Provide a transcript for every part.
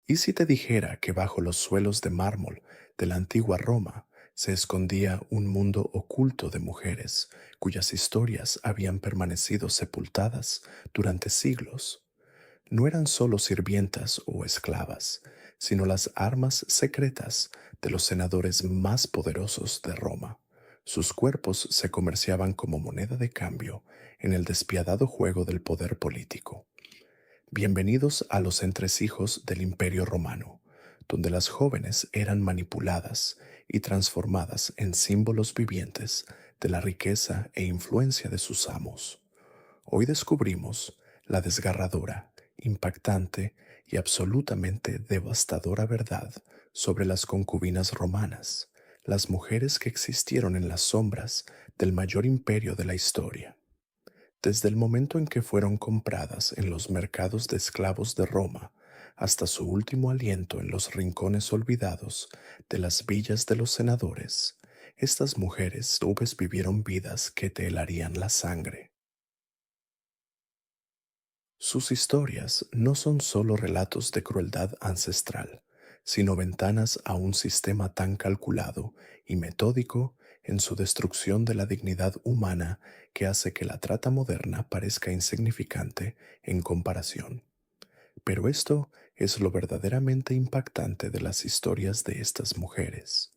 ¿Y si te dijera que bajo los suelos de mármol de la antigua Roma se escondía un mundo oculto de mujeres cuyas historias habían permanecido sepultadas durante siglos? No eran solo sirvientas o esclavas, sino las armas secretas de los senadores más poderosos de Roma. Sus cuerpos se comerciaban como moneda de cambio en el despiadado juego del poder político. Bienvenidos a los entresijos del Imperio Romano, donde las jóvenes eran manipuladas y transformadas en símbolos vivientes de la riqueza e influencia de sus amos. Hoy descubrimos la desgarradora, impactante y absolutamente devastadora verdad sobre las concubinas romanas, las mujeres que existieron en las sombras del mayor imperio de la historia. Desde el momento en que fueron compradas en los mercados de esclavos de Roma hasta su último aliento en los rincones olvidados de las villas de los senadores, estas mujeres vivieron vidas que te helarían la sangre. Sus historias no son solo relatos de crueldad ancestral, sino ventanas a un sistema tan calculado y metódico en su destrucción de la dignidad humana que hace que la trata moderna parezca insignificante en comparación. Pero esto es lo verdaderamente impactante de las historias de estas mujeres.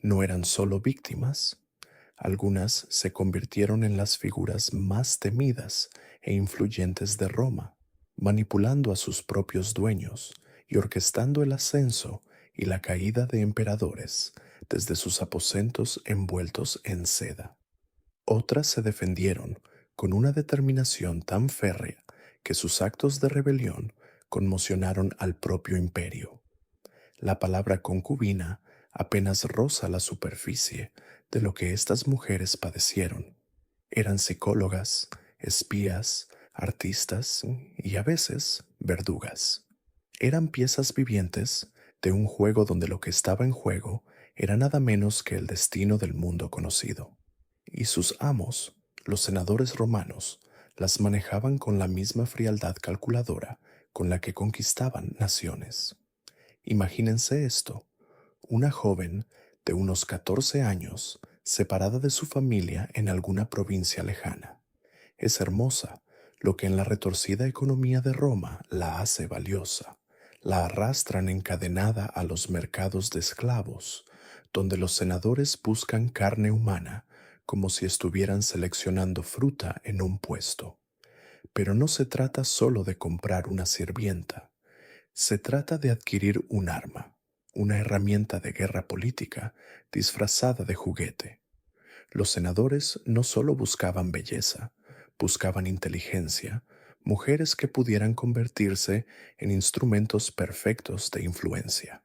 No eran solo víctimas, algunas se convirtieron en las figuras más temidas e influyentes de Roma, manipulando a sus propios dueños y orquestando el ascenso y la caída de emperadores desde sus aposentos envueltos en seda. Otras se defendieron con una determinación tan férrea que sus actos de rebelión conmocionaron al propio imperio. La palabra concubina apenas roza la superficie de lo que estas mujeres padecieron. Eran psicólogas, espías, artistas y a veces verdugas. Eran piezas vivientes de un juego donde lo que estaba en juego era nada menos que el destino del mundo conocido. Y sus amos, los senadores romanos, las manejaban con la misma frialdad calculadora con la que conquistaban naciones. Imagínense esto, una joven de unos 14 años, separada de su familia en alguna provincia lejana. Es hermosa, lo que en la retorcida economía de Roma la hace valiosa. La arrastran encadenada a los mercados de esclavos, donde los senadores buscan carne humana como si estuvieran seleccionando fruta en un puesto. Pero no se trata solo de comprar una sirvienta. Se trata de adquirir un arma, una herramienta de guerra política disfrazada de juguete. Los senadores no solo buscaban belleza, buscaban inteligencia, mujeres que pudieran convertirse en instrumentos perfectos de influencia,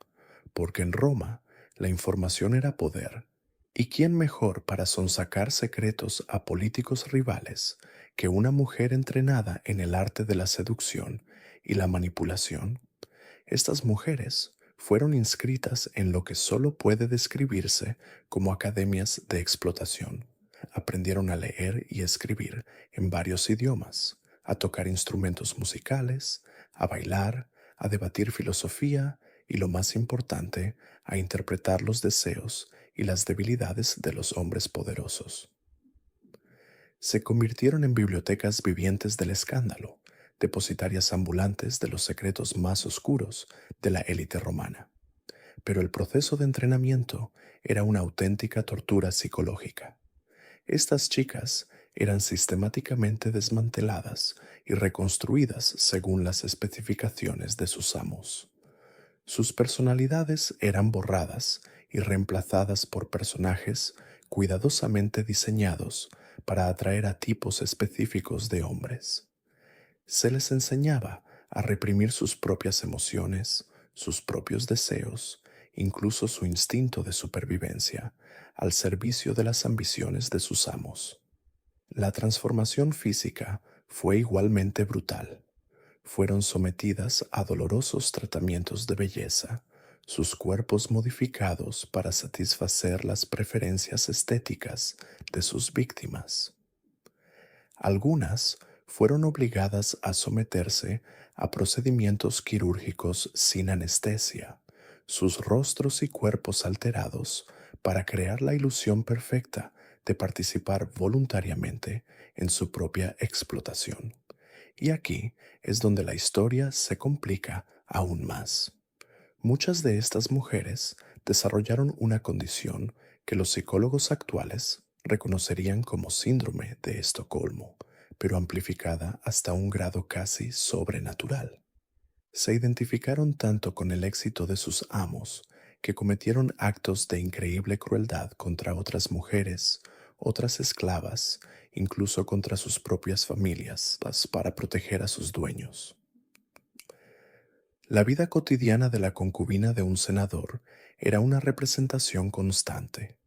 porque en Roma la información era poder, y quién mejor para sonsacar secretos a políticos rivales que una mujer entrenada en el arte de la seducción y la manipulación. Estas mujeres fueron inscritas en lo que solo puede describirse como academias de explotación. Aprendieron a leer y escribir en varios idiomas, a tocar instrumentos musicales, a bailar, a debatir filosofía y, lo más importante, a interpretar los deseos y las debilidades de los hombres poderosos. Se convirtieron en bibliotecas vivientes del escándalo, depositarias ambulantes de los secretos más oscuros de la élite romana. Pero el proceso de entrenamiento era una auténtica tortura psicológica. Estas chicas eran sistemáticamente desmanteladas y reconstruidas según las especificaciones de sus amos. Sus personalidades eran borradas y reemplazadas por personajes cuidadosamente diseñados para atraer a tipos específicos de hombres. Se les enseñaba a reprimir sus propias emociones, sus propios deseos, incluso su instinto de supervivencia, al servicio de las ambiciones de sus amos. La transformación física fue igualmente brutal. Fueron sometidas a dolorosos tratamientos de belleza, sus cuerpos modificados para satisfacer las preferencias estéticas de sus víctimas. Algunas fueron obligadas a someterse a procedimientos quirúrgicos sin anestesia, sus rostros y cuerpos alterados para crear la ilusión perfecta de participar voluntariamente en su propia explotación. Y aquí es donde la historia se complica aún más. Muchas de estas mujeres desarrollaron una condición que los psicólogos actuales reconocerían como síndrome de Estocolmo, pero amplificada hasta un grado casi sobrenatural. Se identificaron tanto con el éxito de sus amos que cometieron actos de increíble crueldad contra otras mujeres, otras esclavas, incluso contra sus propias familias, para proteger a sus dueños. La vida cotidiana de la concubina de un senador era una representación constante.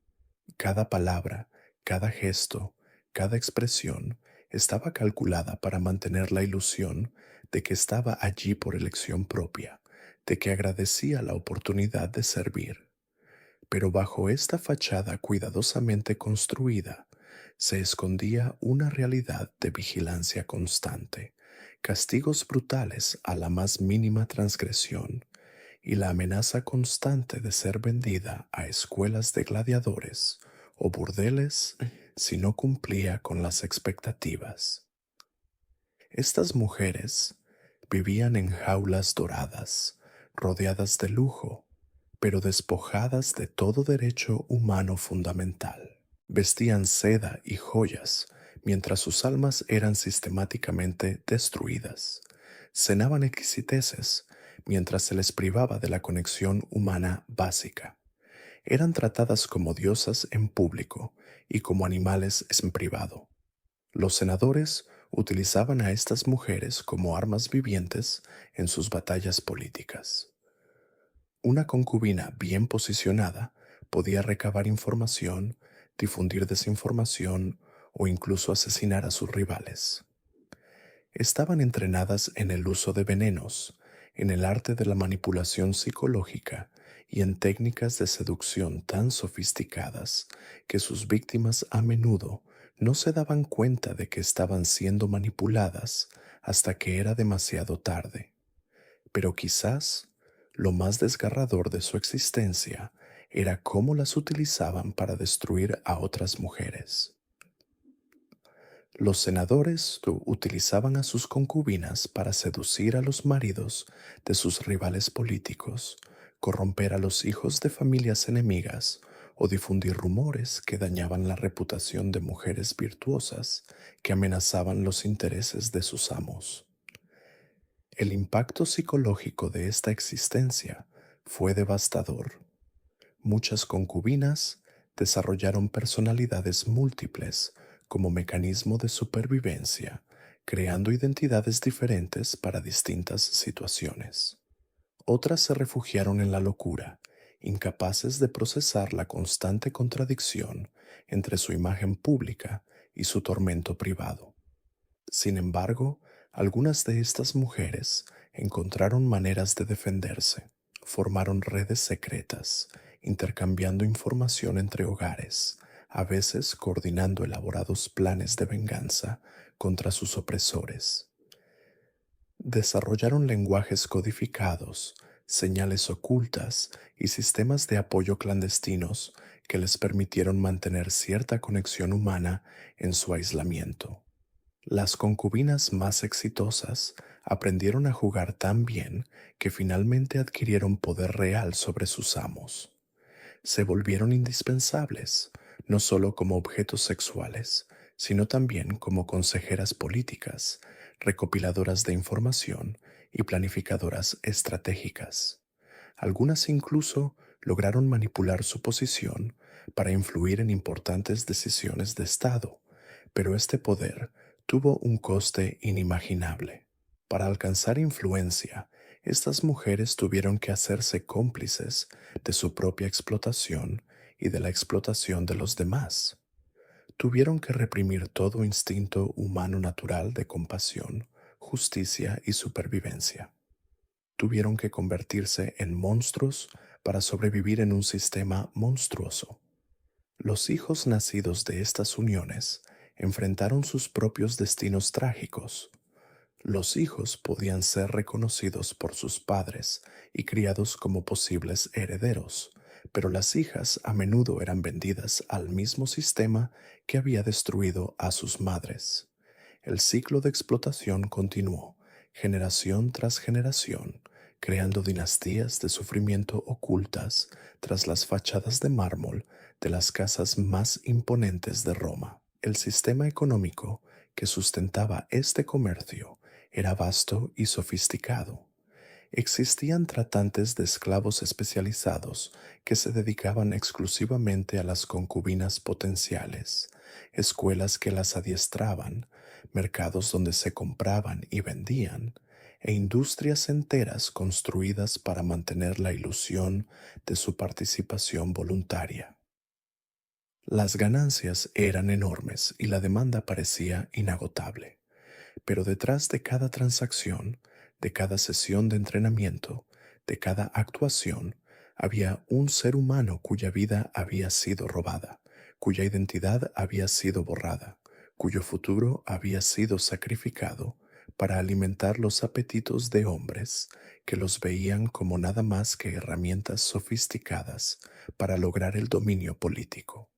Cada palabra, cada gesto, cada expresión estaba calculada para mantener la ilusión de que estaba allí por elección propia, de que agradecía la oportunidad de servir. Pero bajo esta fachada cuidadosamente construida se escondía una realidad de vigilancia constante, castigos brutales a la más mínima transgresión y la amenaza constante de ser vendida a escuelas de gladiadores o burdeles si no cumplía con las expectativas. Estas mujeres vivían en jaulas doradas, rodeadas de lujo, pero despojadas de todo derecho humano fundamental. Vestían seda y joyas, mientras sus almas eran sistemáticamente destruidas. Cenaban exquisiteces, mientras se les privaba de la conexión humana básica. Eran tratadas como diosas en público y como animales en privado. Los senadores utilizaban a estas mujeres como armas vivientes en sus batallas políticas. Una concubina bien posicionada podía recabar información, difundir desinformación o incluso asesinar a sus rivales. Estaban entrenadas en el uso de venenos, en el arte de la manipulación psicológica y en técnicas de seducción tan sofisticadas que sus víctimas a menudo no se daban cuenta de que estaban siendo manipuladas hasta que era demasiado tarde. Pero quizás lo más desgarrador de su existencia era cómo las utilizaban para destruir a otras mujeres. Los senadores utilizaban a sus concubinas para seducir a los maridos de sus rivales políticos, corromper a los hijos de familias enemigas o difundir rumores que dañaban la reputación de mujeres virtuosas que amenazaban los intereses de sus amos. El impacto psicológico de esta existencia fue devastador. Muchas concubinas desarrollaron personalidades múltiples como mecanismo de supervivencia, creando identidades diferentes para distintas situaciones. Otras se refugiaron en la locura, incapaces de procesar la constante contradicción entre su imagen pública y su tormento privado. Sin embargo, algunas de estas mujeres encontraron maneras de defenderse, formaron redes secretas, intercambiando información entre hogares, a veces coordinando elaborados planes de venganza contra sus opresores. Desarrollaron lenguajes codificados, señales ocultas y sistemas de apoyo clandestinos que les permitieron mantener cierta conexión humana en su aislamiento. Las concubinas más exitosas aprendieron a jugar tan bien que finalmente adquirieron poder real sobre sus amos. Se volvieron indispensables, no solo como objetos sexuales, sino también como consejeras políticas, recopiladoras de información y planificadoras estratégicas. Algunas incluso lograron manipular su posición para influir en importantes decisiones de Estado, pero este poder tuvo un coste inimaginable. Para alcanzar influencia, estas mujeres tuvieron que hacerse cómplices de su propia explotación y de la explotación de los demás. Tuvieron que reprimir todo instinto humano natural de compasión, justicia y supervivencia. Tuvieron que convertirse en monstruos para sobrevivir en un sistema monstruoso. Los hijos nacidos de estas uniones enfrentaron sus propios destinos trágicos. Los hijos podían ser reconocidos por sus padres y criados como posibles herederos, pero las hijas a menudo eran vendidas al mismo sistema que había destruido a sus madres. El ciclo de explotación continuó, generación tras generación, creando dinastías de sufrimiento ocultas tras las fachadas de mármol de las casas más imponentes de Roma. El sistema económico que sustentaba este comercio era vasto y sofisticado. Existían tratantes de esclavos especializados que se dedicaban exclusivamente a las concubinas potenciales, escuelas que las adiestraban, mercados donde se compraban y vendían, e industrias enteras construidas para mantener la ilusión de su participación voluntaria. Las ganancias eran enormes y la demanda parecía inagotable. Pero detrás de cada transacción, de cada sesión de entrenamiento, de cada actuación, había un ser humano cuya vida había sido robada, cuya identidad había sido borrada, cuyo futuro había sido sacrificado para alimentar los apetitos de hombres que los veían como nada más que herramientas sofisticadas para lograr el dominio político.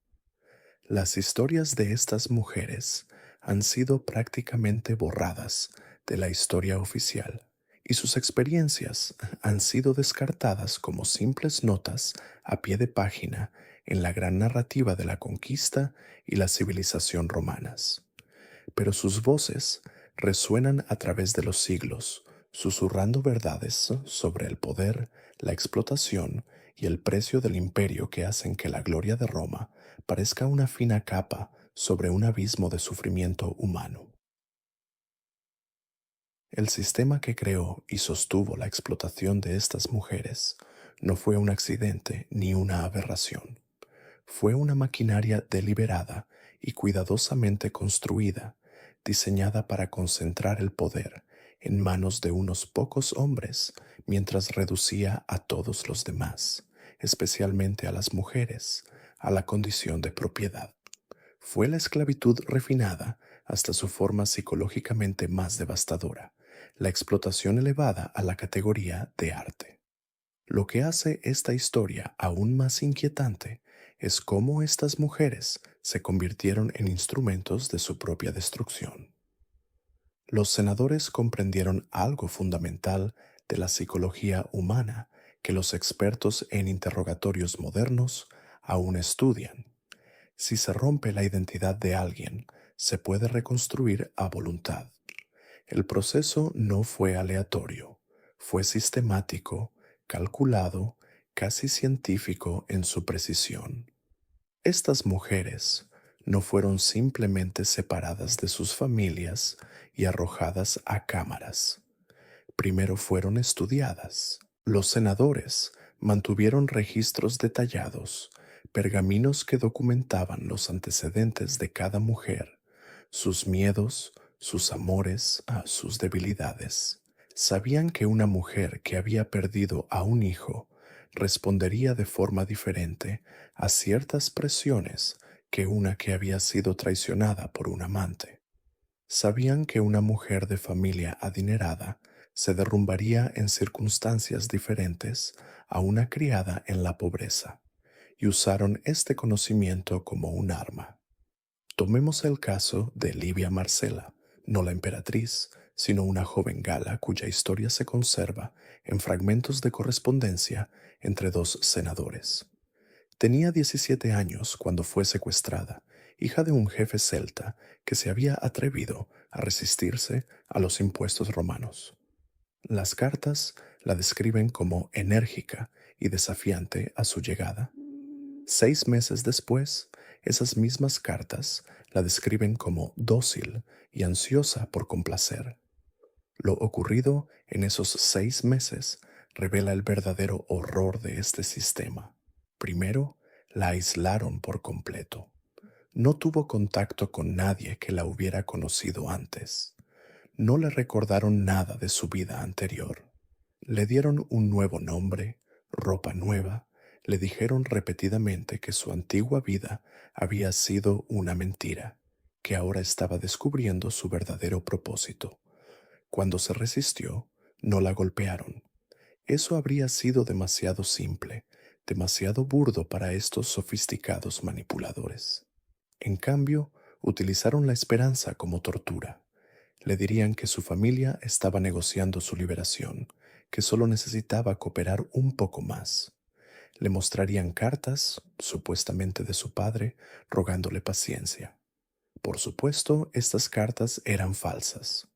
Las historias de estas mujeres han sido prácticamente borradas de la historia oficial y sus experiencias han sido descartadas como simples notas a pie de página en la gran narrativa de la conquista y la civilización romanas. Pero sus voces resuenan a través de los siglos, susurrando verdades sobre el poder, la explotación y el precio del imperio que hacen que la gloria de Roma parezca una fina capa sobre un abismo de sufrimiento humano. El sistema que creó y sostuvo la explotación de estas mujeres no fue un accidente ni una aberración. Fue una maquinaria deliberada y cuidadosamente construida, diseñada para concentrar el poder en manos de unos pocos hombres mientras reducía a todos los demás, especialmente a las mujeres, a la condición de propiedad. Fue la esclavitud refinada hasta su forma psicológicamente más devastadora, la explotación elevada a la categoría de arte. Lo que hace esta historia aún más inquietante es cómo estas mujeres se convirtieron en instrumentos de su propia destrucción. Los senadores comprendieron algo fundamental de la psicología humana que los expertos en interrogatorios modernos aún estudian. Si se rompe la identidad de alguien, se puede reconstruir a voluntad. El proceso no fue aleatorio, fue sistemático, calculado, casi científico en su precisión. Estas mujeres no fueron simplemente separadas de sus familias y arrojadas a cámaras. Primero fueron estudiadas. Los senadores mantuvieron registros detallados, pergaminos que documentaban los antecedentes de cada mujer, sus miedos, sus amores, sus debilidades. Sabían que una mujer que había perdido a un hijo respondería de forma diferente a ciertas presiones que una que había sido traicionada por un amante. Sabían que una mujer de familia adinerada se derrumbaría en circunstancias diferentes a una criada en la pobreza, y usaron este conocimiento como un arma. Tomemos el caso de Livia Marcela, no la emperatriz, sino una joven gala cuya historia se conserva en fragmentos de correspondencia entre dos senadores. Tenía 17 años cuando fue secuestrada, hija de un jefe celta que se había atrevido a resistirse a los impuestos romanos. Las cartas la describen como enérgica y desafiante a su llegada. 6 meses después, esas mismas cartas la describen como dócil y ansiosa por complacer. Lo ocurrido en esos 6 meses revela el verdadero horror de este sistema. Primero, la aislaron por completo. No tuvo contacto con nadie que la hubiera conocido antes. No le recordaron nada de su vida anterior. Le dieron un nuevo nombre, ropa nueva, le dijeron repetidamente que su antigua vida había sido una mentira que ahora estaba descubriendo su verdadero propósito. Cuando se resistió, no la golpearon. Eso habría sido demasiado simple, demasiado burdo para estos sofisticados manipuladores. En cambio, utilizaron la esperanza como tortura. Le dirían que su familia estaba negociando su liberación, que solo necesitaba cooperar un poco más. Le mostrarían cartas, supuestamente de su padre, rogándole paciencia. Por supuesto, estas cartas eran falsas.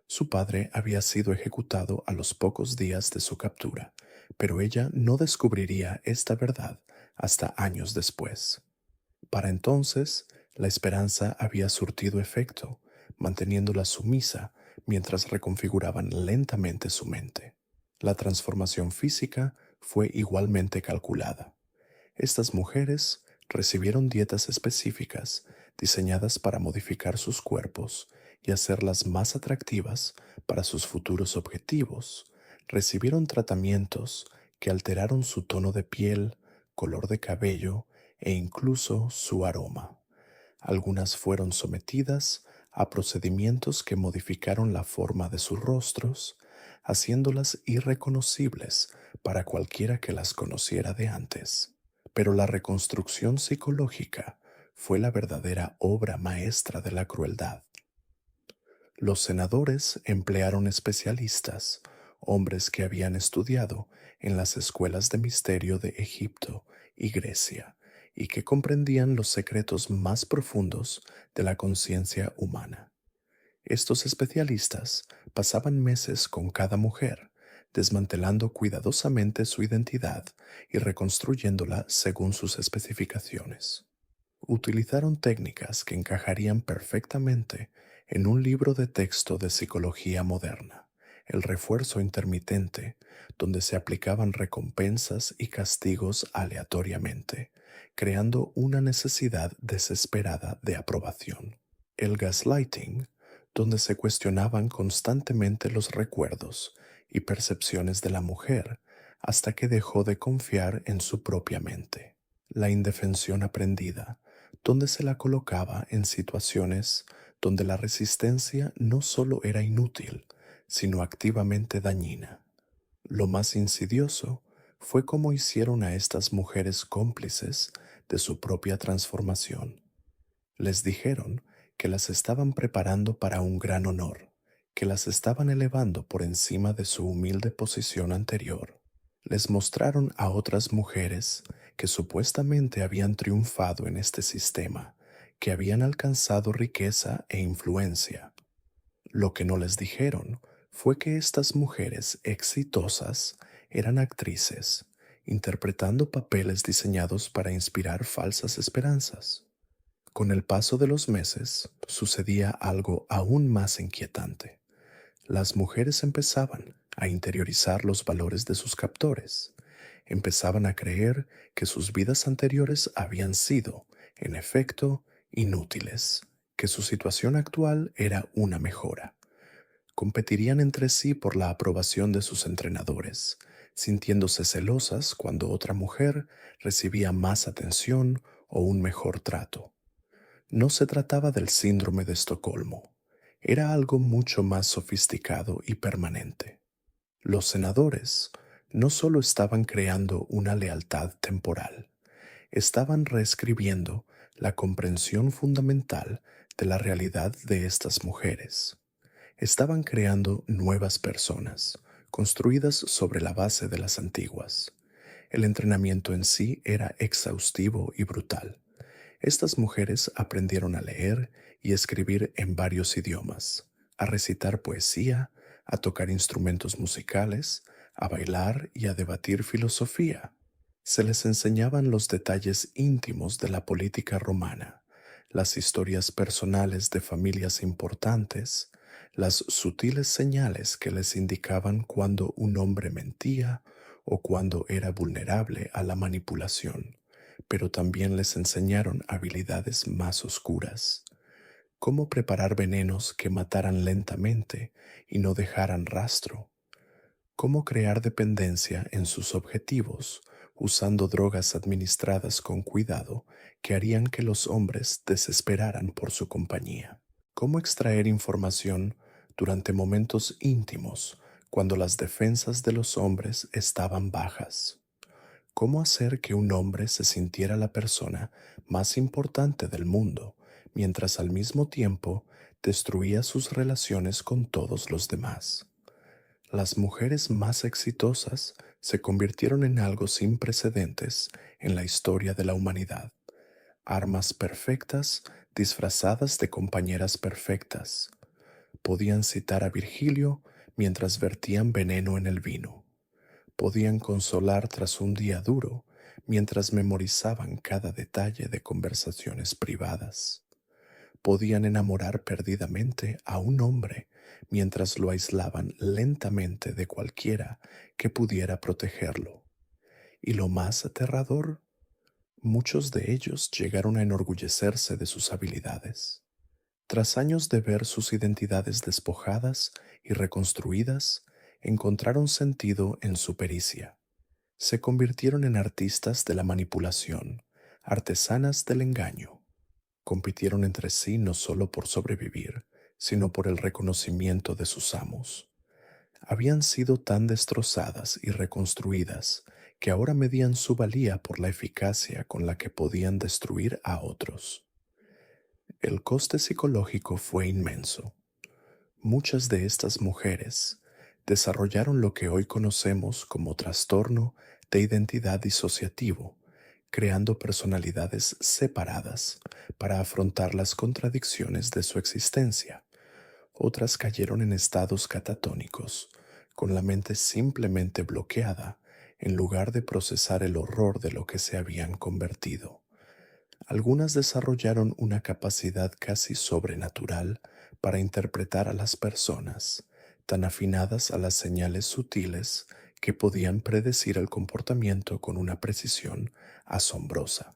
Su padre había sido ejecutado a los pocos días de su captura, pero ella no descubriría esta verdad hasta años después. Para entonces, la esperanza había surtido efecto, manteniéndola sumisa mientras reconfiguraban lentamente su mente. La transformación física fue igualmente calculada. Estas mujeres recibieron dietas específicas diseñadas para modificar sus cuerpos y hacerlas más atractivas para sus futuros objetivos. Recibieron tratamientos que alteraron su tono de piel, color de cabello e incluso su aroma. Algunas fueron sometidas a procedimientos que modificaron la forma de sus rostros, haciéndolas irreconocibles para cualquiera que las conociera de antes. Pero la reconstrucción psicológica fue la verdadera obra maestra de la crueldad. Los senadores emplearon especialistas, hombres que habían estudiado en las escuelas de misterio de Egipto y Grecia, y que comprendían los secretos más profundos de la conciencia humana. Estos especialistas pasaban meses con cada mujer, desmantelando cuidadosamente su identidad y reconstruyéndola según sus especificaciones. Utilizaron técnicas que encajarían perfectamente en un libro de texto de psicología moderna, el refuerzo intermitente, donde se aplicaban recompensas y castigos aleatoriamente, creando una necesidad desesperada de aprobación. El gaslighting, donde se cuestionaban constantemente los recuerdos y percepciones de la mujer hasta que dejó de confiar en su propia mente. La indefensión aprendida, donde se la colocaba en situaciones donde la resistencia no solo era inútil, sino activamente dañina. Lo más insidioso fue cómo hicieron a estas mujeres cómplices de su propia transformación. Les dijeron que las estaban preparando para un gran honor, que las estaban elevando por encima de su humilde posición anterior. Les mostraron a otras mujeres que supuestamente habían triunfado en este sistema, que habían alcanzado riqueza e influencia. Lo que no les dijeron fue que estas mujeres exitosas eran actrices, interpretando papeles diseñados para inspirar falsas esperanzas. Con el paso de los meses, sucedía algo aún más inquietante. Las mujeres empezaban a interiorizar los valores de sus captores. Empezaban a creer que sus vidas anteriores habían sido, en efecto, inútiles, que su situación actual era una mejora. Competirían entre sí por la aprobación de sus entrenadores, sintiéndose celosas cuando otra mujer recibía más atención o un mejor trato. No se trataba del síndrome de Estocolmo, era algo mucho más sofisticado y permanente. Los senadores no solo estaban creando una lealtad temporal, estaban reescribiendo la comprensión fundamental de la realidad de estas mujeres. Estaban creando nuevas personas, construidas sobre la base de las antiguas. El entrenamiento en sí era exhaustivo y brutal. Estas mujeres aprendieron a leer y escribir en varios idiomas, a recitar poesía, a tocar instrumentos musicales, a bailar y a debatir filosofía. Se les enseñaban los detalles íntimos de la política romana, las historias personales de familias importantes, las sutiles señales que les indicaban cuando un hombre mentía o cuando era vulnerable a la manipulación, pero también les enseñaron habilidades más oscuras, cómo preparar venenos que mataran lentamente y no dejaran rastro, cómo crear dependencia en sus objetivos, usando drogas administradas con cuidado que harían que los hombres desesperaran por su compañía. ¿Cómo extraer información durante momentos íntimos cuando las defensas de los hombres estaban bajas? ¿Cómo hacer que un hombre se sintiera la persona más importante del mundo, mientras al mismo tiempo destruía sus relaciones con todos los demás? Las mujeres más exitosas se convirtieron en algo sin precedentes en la historia de la humanidad. Armas perfectas disfrazadas de compañeras perfectas. Podían citar a Virgilio mientras vertían veneno en el vino. Podían consolar tras un día duro mientras memorizaban cada detalle de conversaciones privadas. Podían enamorar perdidamente a un hombre mientras lo aislaban lentamente de cualquiera que pudiera protegerlo. Y lo más aterrador, muchos de ellos llegaron a enorgullecerse de sus habilidades. Tras años de ver sus identidades despojadas y reconstruidas, encontraron sentido en su pericia. Se convirtieron en artistas de la manipulación, artesanas del engaño. Compitieron entre sí no solo por sobrevivir, sino por el reconocimiento de sus amos. Habían sido tan destrozadas y reconstruidas que ahora medían su valía por la eficacia con la que podían destruir a otros. El coste psicológico fue inmenso. Muchas de estas mujeres desarrollaron lo que hoy conocemos como trastorno de identidad disociativo, creando personalidades separadas para afrontar las contradicciones de su existencia. Otras cayeron en estados catatónicos, con la mente simplemente bloqueada, en lugar de procesar el horror de lo que se habían convertido. Algunas desarrollaron una capacidad casi sobrenatural para interpretar a las personas, tan afinadas a las señales sutiles que podían predecir el comportamiento con una precisión asombrosa.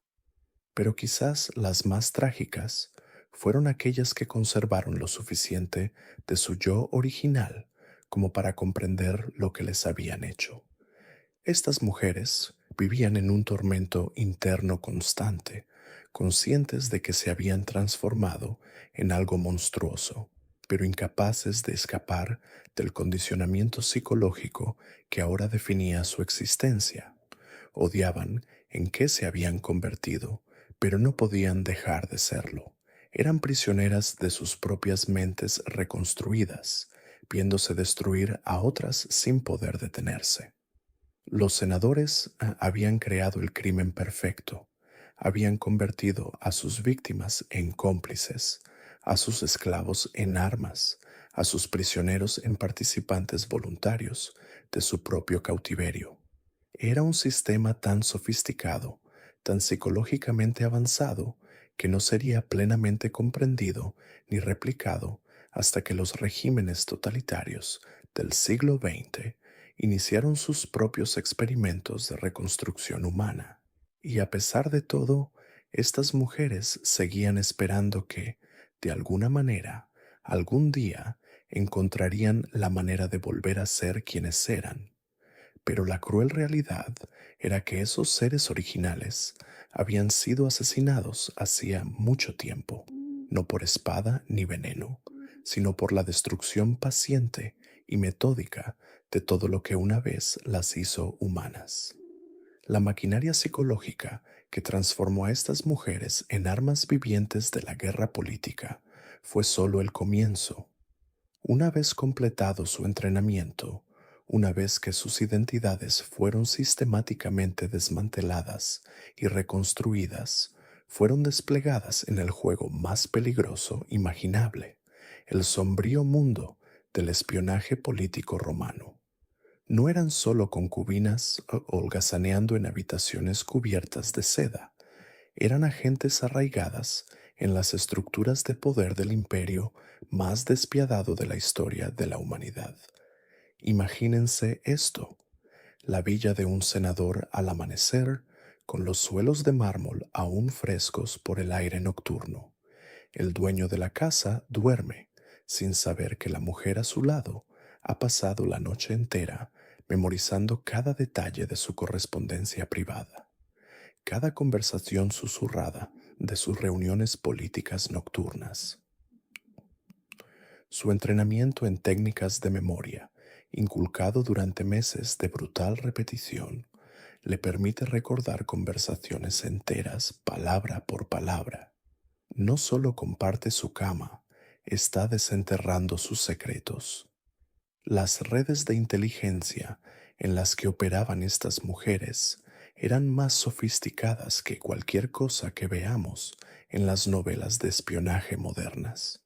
Pero quizás las más trágicas fueron aquellas que conservaron lo suficiente de su yo original como para comprender lo que les habían hecho. Estas mujeres vivían en un tormento interno constante, conscientes de que se habían transformado en algo monstruoso, pero incapaces de escapar del condicionamiento psicológico que ahora definía su existencia. Odiaban en qué se habían convertido, pero no podían dejar de serlo. Eran prisioneras de sus propias mentes reconstruidas, viéndose destruir a otras sin poder detenerse. Los senadores habían creado el crimen perfecto, habían convertido a sus víctimas en cómplices, a sus esclavos en armas, a sus prisioneros en participantes voluntarios de su propio cautiverio. Era un sistema tan sofisticado, tan psicológicamente avanzado, que no sería plenamente comprendido ni replicado hasta que los regímenes totalitarios del siglo XX iniciaron sus propios experimentos de reconstrucción humana. Y a pesar de todo, estas mujeres seguían esperando que, de alguna manera, algún día encontrarían la manera de volver a ser quienes eran. Pero la cruel realidad era que esos seres originales habían sido asesinados hacía mucho tiempo, no por espada ni veneno, sino por la destrucción paciente y metódica de todo lo que una vez las hizo humanas. La maquinaria psicológica que transformó a estas mujeres en armas vivientes de la guerra política fue solo el comienzo. Una vez completado su entrenamiento, una vez que sus identidades fueron sistemáticamente desmanteladas y reconstruidas, fueron desplegadas en el juego más peligroso imaginable, el sombrío mundo del espionaje político romano. No eran solo concubinas holgazaneando en habitaciones cubiertas de seda, eran agentes arraigadas en las estructuras de poder del imperio más despiadado de la historia de la humanidad. Imagínense esto: la villa de un senador al amanecer, con los suelos de mármol aún frescos por el aire nocturno. El dueño de la casa duerme, sin saber que la mujer a su lado ha pasado la noche entera memorizando cada detalle de su correspondencia privada, cada conversación susurrada de sus reuniones políticas nocturnas. Su entrenamiento en técnicas de memoria, inculcado durante meses de brutal repetición, le permite recordar conversaciones enteras, palabra por palabra. No solo comparte su cama, está desenterrando sus secretos. Las redes de inteligencia en las que operaban estas mujeres eran más sofisticadas que cualquier cosa que veamos en las novelas de espionaje modernas.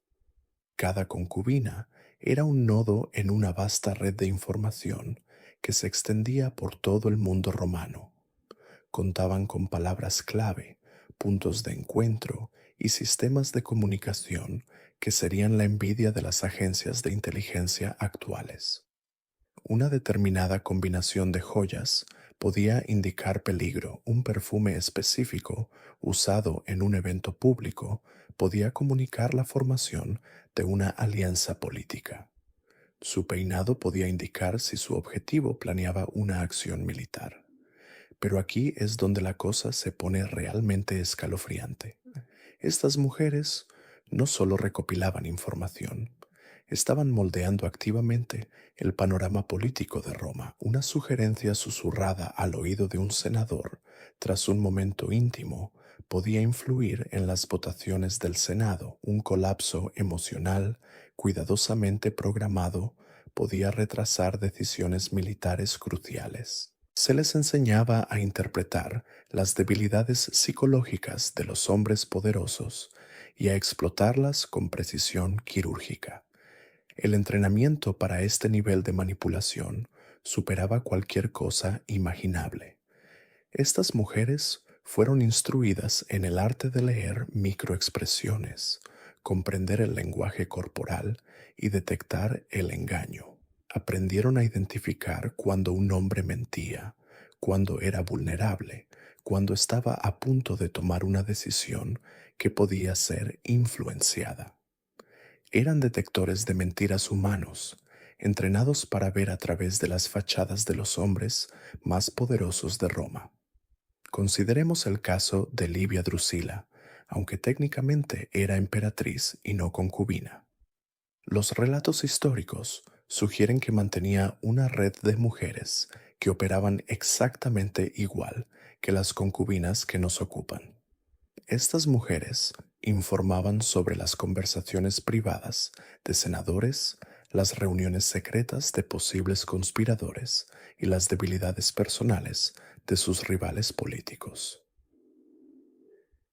Cada concubina era un nodo en una vasta red de información que se extendía por todo el mundo romano. Contaban con palabras clave, puntos de encuentro y sistemas de comunicación que serían la envidia de las agencias de inteligencia actuales. Una determinada combinación de joyas podía indicar peligro. Un perfume específico usado en un evento público podía comunicar la formación de una alianza política. Su peinado podía indicar si su objetivo planeaba una acción militar. Pero aquí es donde la cosa se pone realmente escalofriante. Estas mujeres no solo recopilaban información, estaban moldeando activamente el panorama político de Roma. Una sugerencia susurrada al oído de un senador tras un momento íntimo podía influir en las votaciones del Senado. Un colapso emocional cuidadosamente programado podía retrasar decisiones militares cruciales. Se les enseñaba a interpretar las debilidades psicológicas de los hombres poderosos y a explotarlas con precisión quirúrgica. El entrenamiento para este nivel de manipulación superaba cualquier cosa imaginable. Estas mujeres fueron instruidas en el arte de leer microexpresiones, comprender el lenguaje corporal y detectar el engaño. Aprendieron a identificar cuando un hombre mentía, cuando era vulnerable, cuando estaba a punto de tomar una decisión que podía ser influenciada. Eran detectores de mentiras humanos, entrenados para ver a través de las fachadas de los hombres más poderosos de Roma. Consideremos el caso de Livia Drusila, aunque técnicamente era emperatriz y no concubina. Los relatos históricos sugieren que mantenía una red de mujeres que operaban exactamente igual que las concubinas que nos ocupan. Estas mujeres informaban sobre las conversaciones privadas de senadores, las reuniones secretas de posibles conspiradores y las debilidades personales de sus rivales políticos.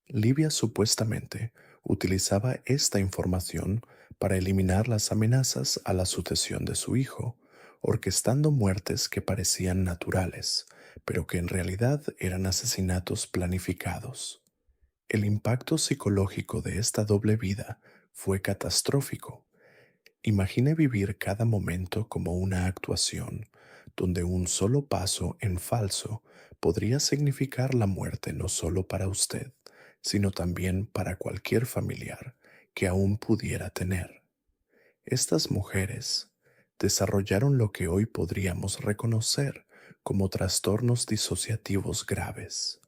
Livia supuestamente utilizaba esta información para eliminar las amenazas a la sucesión de su hijo, orquestando muertes que parecían naturales, pero que en realidad eran asesinatos planificados. El impacto psicológico de esta doble vida fue catastrófico. Imagine vivir cada momento como una actuación, donde un solo paso en falso podría significar la muerte no solo para usted, sino también para cualquier familiar que aún pudiera tener. Estas mujeres desarrollaron lo que hoy podríamos reconocer como trastornos disociativos graves.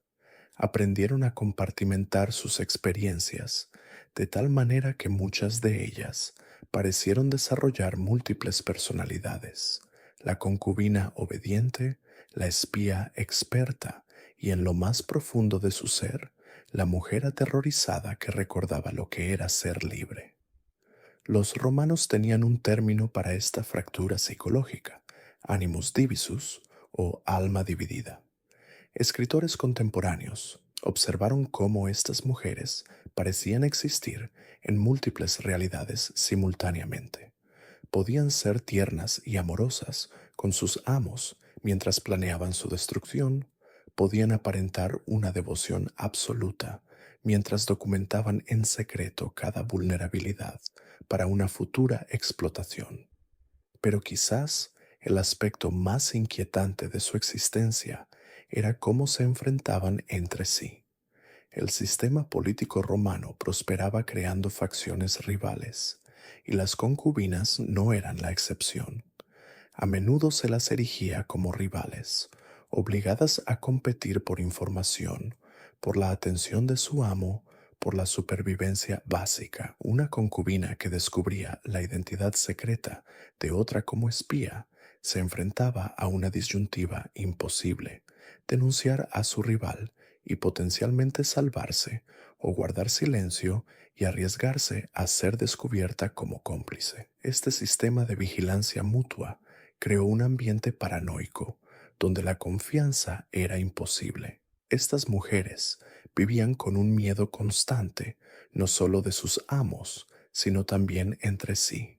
Aprendieron a compartimentar sus experiencias de tal manera que muchas de ellas parecieron desarrollar múltiples personalidades: la concubina obediente, la espía experta y, en lo más profundo de su ser, la mujer aterrorizada que recordaba lo que era ser libre. Los romanos tenían un término para esta fractura psicológica: animus divisus, o alma dividida. Escritores contemporáneos observaron cómo estas mujeres parecían existir en múltiples realidades simultáneamente. Podían ser tiernas y amorosas con sus amos mientras planeaban su destrucción; podían aparentar una devoción absoluta mientras documentaban en secreto cada vulnerabilidad para una futura explotación. Pero quizás el aspecto más inquietante de su existencia era cómo se enfrentaban entre sí. El sistema político romano prosperaba creando facciones rivales, y las concubinas no eran la excepción. A menudo se las erigía como rivales, obligadas a competir por información, por la atención de su amo, por la supervivencia básica. Una concubina que descubría la identidad secreta de otra como espía se enfrentaba a una disyuntiva imposible: denunciar a su rival y potencialmente salvarse, o guardar silencio y arriesgarse a ser descubierta como cómplice. Este sistema de vigilancia mutua creó un ambiente paranoico donde la confianza era imposible. Estas mujeres vivían con un miedo constante, no solo de sus amos, sino también entre sí.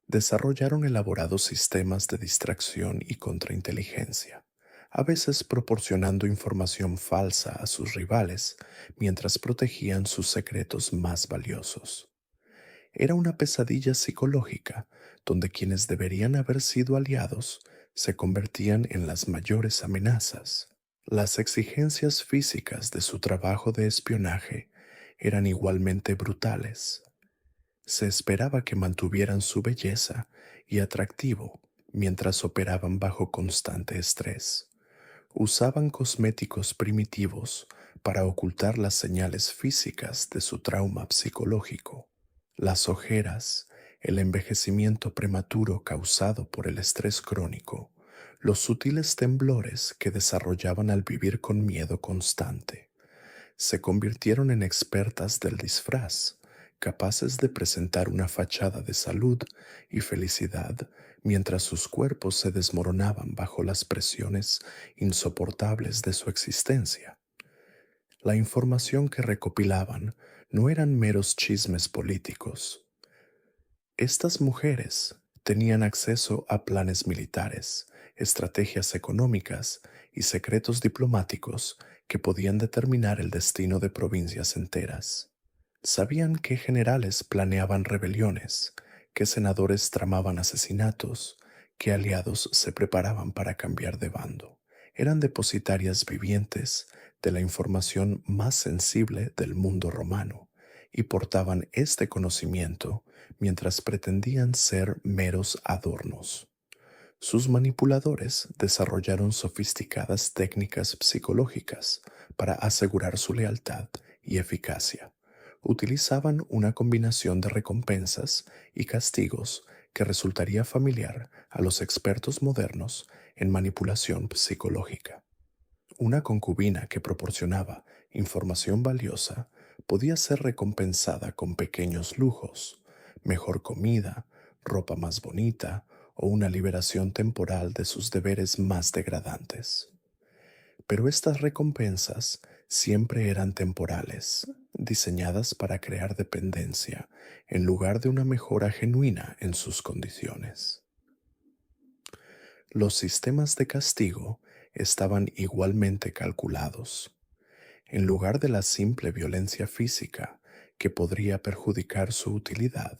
Desarrollaron elaborados sistemas de distracción y contrainteligencia, a veces proporcionando información falsa a sus rivales mientras protegían sus secretos más valiosos. Era una pesadilla psicológica donde quienes deberían haber sido aliados se convertían en las mayores amenazas. Las exigencias físicas de su trabajo de espionaje eran igualmente brutales. Se esperaba que mantuvieran su belleza y atractivo mientras operaban bajo constante estrés. Usaban cosméticos primitivos para ocultar las señales físicas de su trauma psicológico. Las ojeras, el envejecimiento prematuro causado por el estrés crónico, los sutiles temblores que desarrollaban al vivir con miedo constante. Se convirtieron en expertas del disfraz, capaces de presentar una fachada de salud y felicidad mientras sus cuerpos se desmoronaban bajo las presiones insoportables de su existencia. La información que recopilaban no eran meros chismes políticos. Estas mujeres tenían acceso a planes militares, estrategias económicas y secretos diplomáticos que podían determinar el destino de provincias enteras. Sabían qué generales planeaban rebeliones, qué senadores tramaban asesinatos, qué aliados se preparaban para cambiar de bando. Eran depositarias vivientes de la información más sensible del mundo romano y portaban este conocimiento mientras pretendían ser meros adornos. Sus manipuladores desarrollaron sofisticadas técnicas psicológicas para asegurar su lealtad y eficacia. Utilizaban una combinación de recompensas y castigos que resultaría familiar a los expertos modernos en manipulación psicológica. Una concubina que proporcionaba información valiosa podía ser recompensada con pequeños lujos, mejor comida, ropa más bonita o una liberación temporal de sus deberes más degradantes. Pero estas recompensas siempre eran temporales, diseñadas para crear dependencia en lugar de una mejora genuina en sus condiciones. Los sistemas de castigo estaban igualmente calculados. En lugar de la simple violencia física que podría perjudicar su utilidad,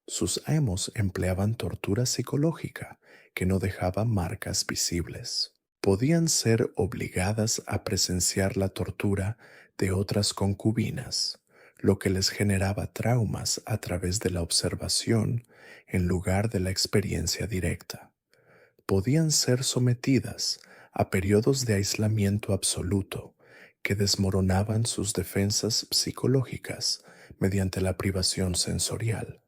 sus amos empleaban tortura psicológica que no dejaba marcas visibles. Podían ser obligadas a presenciar la tortura de otras concubinas, lo que les generaba traumas a través de la observación en lugar de la experiencia directa. Podían ser sometidas a periodos de aislamiento absoluto que desmoronaban sus defensas psicológicas mediante la privación sensorial.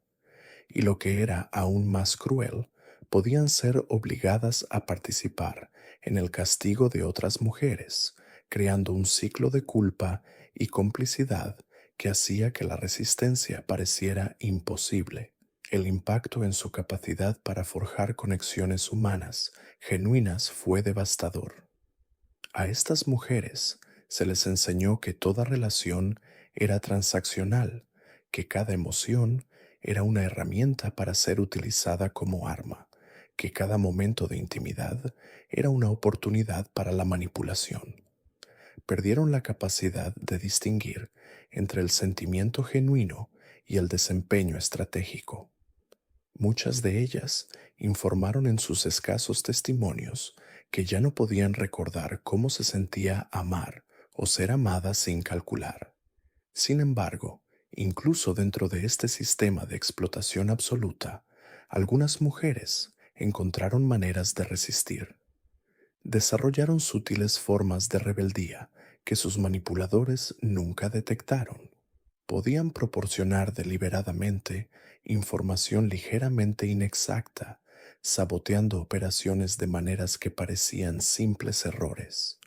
Y lo que era aún más cruel, podían ser obligadas a participar en el castigo de otras mujeres, creando un ciclo de culpa y complicidad que hacía que la resistencia pareciera imposible. El impacto en su capacidad para forjar conexiones humanas genuinas fue devastador. A estas mujeres se les enseñó que toda relación era transaccional, que cada emoción era una herramienta para ser utilizada como arma, que cada momento de intimidad era una oportunidad para la manipulación. Perdieron la capacidad de distinguir entre el sentimiento genuino y el desempeño estratégico. Muchas de ellas informaron en sus escasos testimonios que ya no podían recordar cómo se sentía amar o ser amada sin calcular. Sin embargo, incluso dentro de este sistema de explotación absoluta, algunas mujeres encontraron maneras de resistir. Desarrollaron sutiles formas de rebeldía que sus manipuladores nunca detectaron. Podían proporcionar deliberadamente información ligeramente inexacta, saboteando operaciones de maneras que parecían simples errores.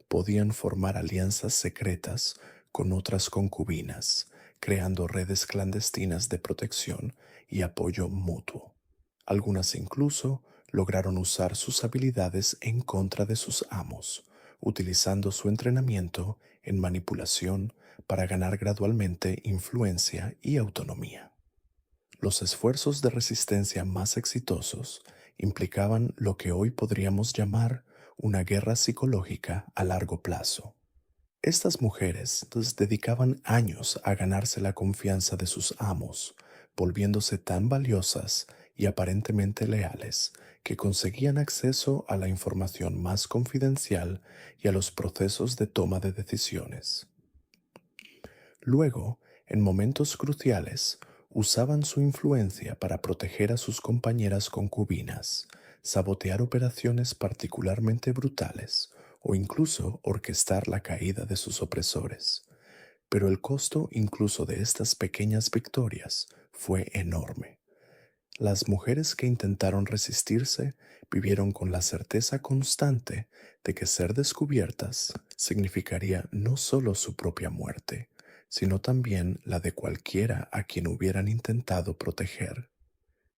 Podían formar alianzas secretas con otras concubinas, creando redes clandestinas de protección y apoyo mutuo. Algunas incluso lograron usar sus habilidades en contra de sus amos, utilizando su entrenamiento en manipulación para ganar gradualmente influencia y autonomía. Los esfuerzos de resistencia más exitosos implicaban lo que hoy podríamos llamar una guerra psicológica a largo plazo. Estas mujeres dedicaban años a ganarse la confianza de sus amos, volviéndose tan valiosas y aparentemente leales que conseguían acceso a la información más confidencial y a los procesos de toma de decisiones. Luego, en momentos cruciales, usaban su influencia para proteger a sus compañeras concubinas, sabotear operaciones particularmente brutales o incluso orquestar la caída de sus opresores. Pero el costo incluso de estas pequeñas victorias fue enorme. Las mujeres que intentaron resistirse vivieron con la certeza constante de que ser descubiertas significaría no solo su propia muerte, sino también la de cualquiera a quien hubieran intentado proteger.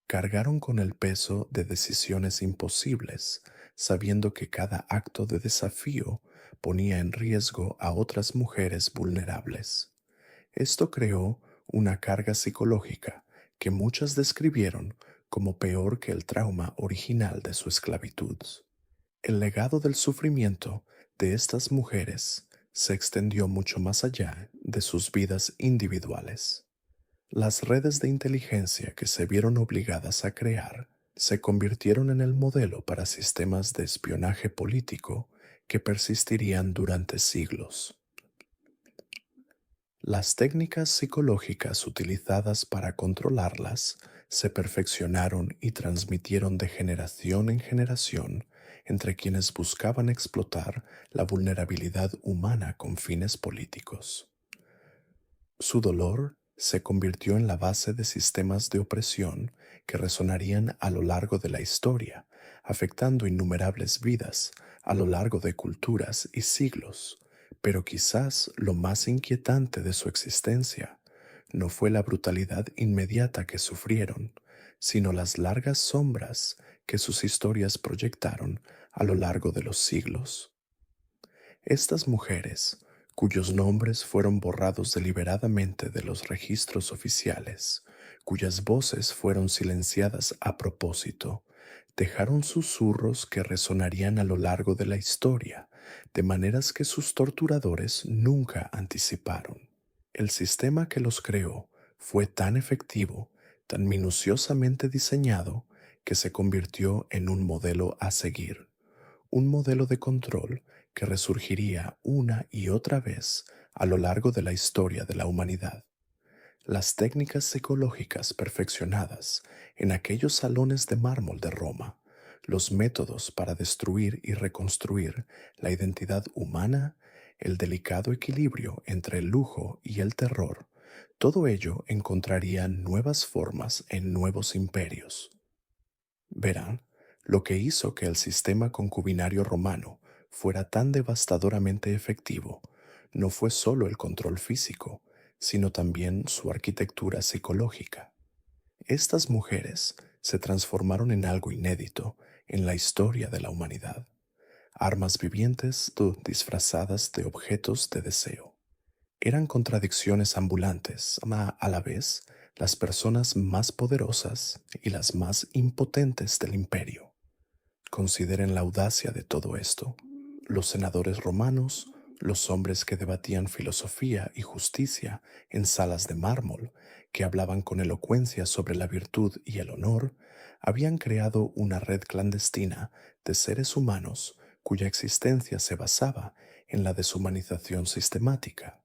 Cargaron con el peso de decisiones imposibles, sabiendo que cada acto de desafío ponía en riesgo a otras mujeres vulnerables. Esto creó una carga psicológica que muchas describieron como peor que el trauma original de su esclavitud. El legado del sufrimiento de estas mujeres se extendió mucho más allá de sus vidas individuales. Las redes de inteligencia que se vieron obligadas a crear se convirtieron en el modelo para sistemas de espionaje político que persistirían durante siglos. Las técnicas psicológicas utilizadas para controlarlas se perfeccionaron y transmitieron de generación en generación entre quienes buscaban explotar la vulnerabilidad humana con fines políticos. Su dolor se convirtió en la base de sistemas de opresión que resonarían a lo largo de la historia, afectando innumerables vidas a lo largo de culturas y siglos. Pero quizás lo más inquietante de su existencia no fue la brutalidad inmediata que sufrieron, sino las largas sombras que sus historias proyectaron a lo largo de los siglos. Estas mujeres, cuyos nombres fueron borrados deliberadamente de los registros oficiales, cuyas voces fueron silenciadas a propósito, dejaron susurros que resonarían a lo largo de la historia, de maneras que sus torturadores nunca anticiparon. El sistema que los creó fue tan efectivo, tan minuciosamente diseñado, que se convirtió en un modelo a seguir, un modelo de control que resurgiría una y otra vez a lo largo de la historia de la humanidad. Las técnicas psicológicas perfeccionadas en aquellos salones de mármol de Roma, los métodos para destruir y reconstruir la identidad humana, el delicado equilibrio entre el lujo y el terror, todo ello encontraría nuevas formas en nuevos imperios. Verán, lo que hizo que el sistema concubinario romano fuera tan devastadoramente efectivo no fue solo el control físico, sino también su arquitectura psicológica. Estas mujeres se transformaron en algo inédito en la historia de la humanidad, armas vivientes disfrazadas de objetos de deseo. Eran contradicciones ambulantes, a la vez las personas más poderosas y las más impotentes del imperio. Consideren la audacia de todo esto. Los senadores romanos, los hombres que debatían filosofía y justicia en salas de mármol, que hablaban con elocuencia sobre la virtud y el honor, habían creado una red clandestina de seres humanos cuya existencia se basaba en la deshumanización sistemática.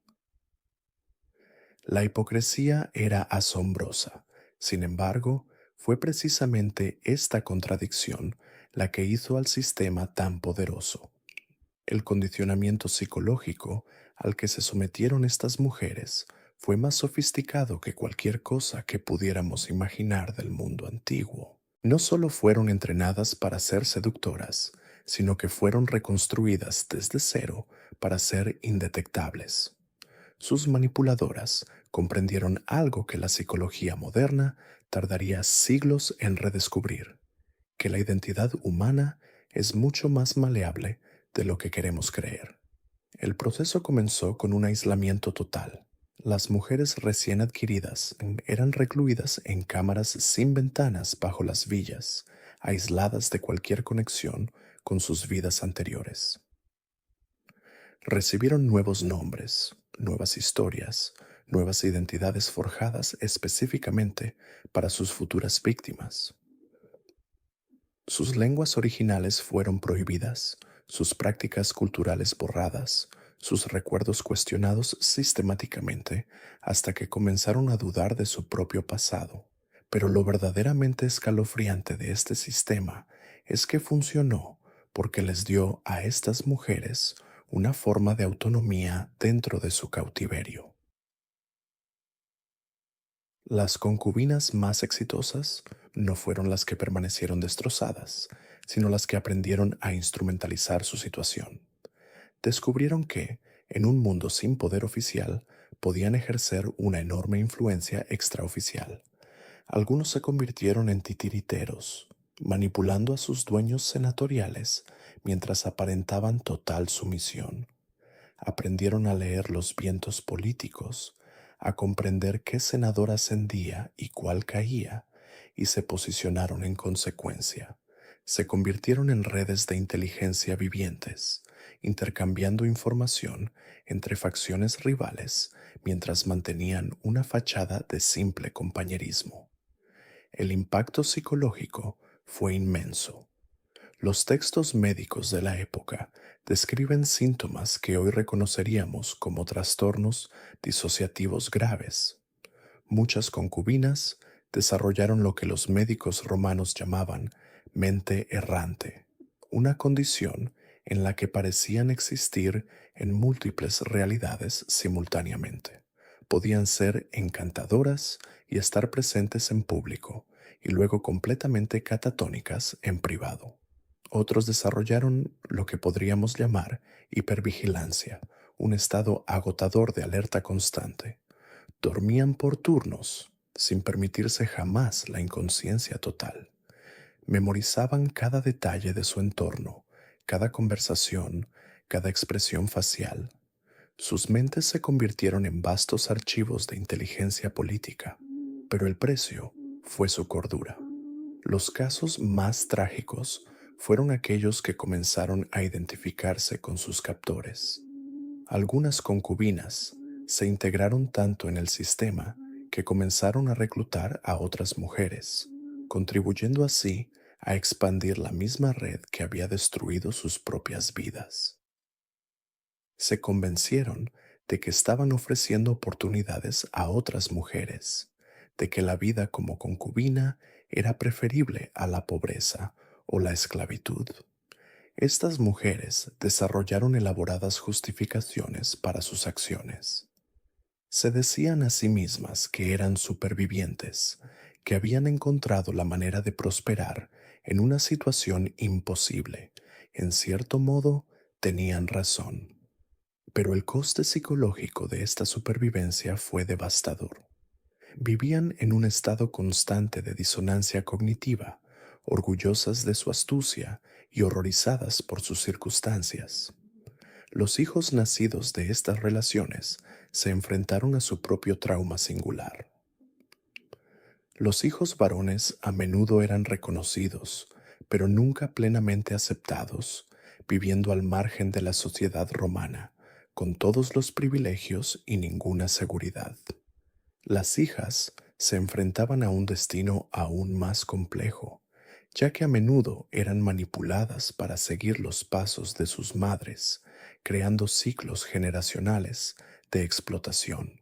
La hipocresía era asombrosa. Sin embargo, Fue precisamente esta contradicción la que hizo al sistema tan poderoso. El condicionamiento psicológico al que se sometieron estas mujeres fue más sofisticado que cualquier cosa que pudiéramos imaginar del mundo antiguo. No solo fueron entrenadas para ser seductoras, sino que fueron reconstruidas desde cero para ser indetectables. Sus manipuladoras comprendieron algo que la psicología moderna tardaría siglos en redescubrir, que la identidad humana es mucho más maleable de lo que queremos creer. El proceso comenzó con un aislamiento total. Las mujeres recién adquiridas eran recluidas en cámaras sin ventanas bajo las villas, aisladas de cualquier conexión con sus vidas anteriores. Recibieron nuevos nombres, nuevas historias, nuevas identidades forjadas específicamente para sus futuras víctimas. Sus lenguas originales fueron prohibidas, sus prácticas culturales borradas, sus recuerdos cuestionados sistemáticamente hasta que comenzaron a dudar de su propio pasado. Pero lo verdaderamente escalofriante de este sistema es que funcionó porque les dio a estas mujeres una forma de autonomía dentro de su cautiverio. Las concubinas más exitosas no fueron las que permanecieron destrozadas, sino las que aprendieron a instrumentalizar su situación. Descubrieron que, en un mundo sin poder oficial, podían ejercer una enorme influencia extraoficial. Algunos se convirtieron en titiriteros, manipulando a sus dueños senatoriales mientras aparentaban total sumisión. Aprendieron a leer los vientos políticos, a comprender qué senador ascendía y cuál caía, y se posicionaron en consecuencia. Se convirtieron en redes de inteligencia vivientes, intercambiando información entre facciones rivales mientras mantenían una fachada de simple compañerismo. El impacto psicológico fue inmenso. Los textos médicos de la época describen síntomas que hoy reconoceríamos como trastornos disociativos graves. Muchas concubinas desarrollaron lo que los médicos romanos llamaban mente errante, una condición en la que parecían existir en múltiples realidades simultáneamente. Podían ser encantadoras y estar presentes en público, y luego completamente catatónicas en privado. Otros desarrollaron lo que podríamos llamar hipervigilancia, un estado agotador de alerta constante. Dormían por turnos, sin permitirse jamás la inconsciencia total. Memorizaban cada detalle de su entorno, cada conversación, cada expresión facial. Sus mentes se convirtieron en vastos archivos de inteligencia política, pero el precio fue su cordura. Los casos más trágicos fueron aquellos que comenzaron a identificarse con sus captores. Algunas concubinas se integraron tanto en el sistema que comenzaron a reclutar a otras mujeres, contribuyendo así a expandir la misma red que había destruido sus propias vidas. Se convencieron de que estaban ofreciendo oportunidades a otras mujeres, de que la vida como concubina era preferible a la pobreza o la esclavitud. Estas mujeres desarrollaron elaboradas justificaciones para sus acciones. Se decían a sí mismas que eran supervivientes, que habían encontrado la manera de prosperar en una situación imposible. En cierto modo, tenían razón. Pero el coste psicológico de esta supervivencia fue devastador. Vivían en un estado constante de disonancia cognitiva, orgullosas de su astucia y horrorizadas por sus circunstancias. Los hijos nacidos de estas relaciones se enfrentaron a su propio trauma singular. Los hijos varones a menudo eran reconocidos, pero nunca plenamente aceptados, viviendo al margen de la sociedad romana, con todos los privilegios y ninguna seguridad. Las hijas se enfrentaban a un destino aún más complejo, ya que a menudo eran manipuladas para seguir los pasos de sus madres, creando ciclos generacionales de explotación.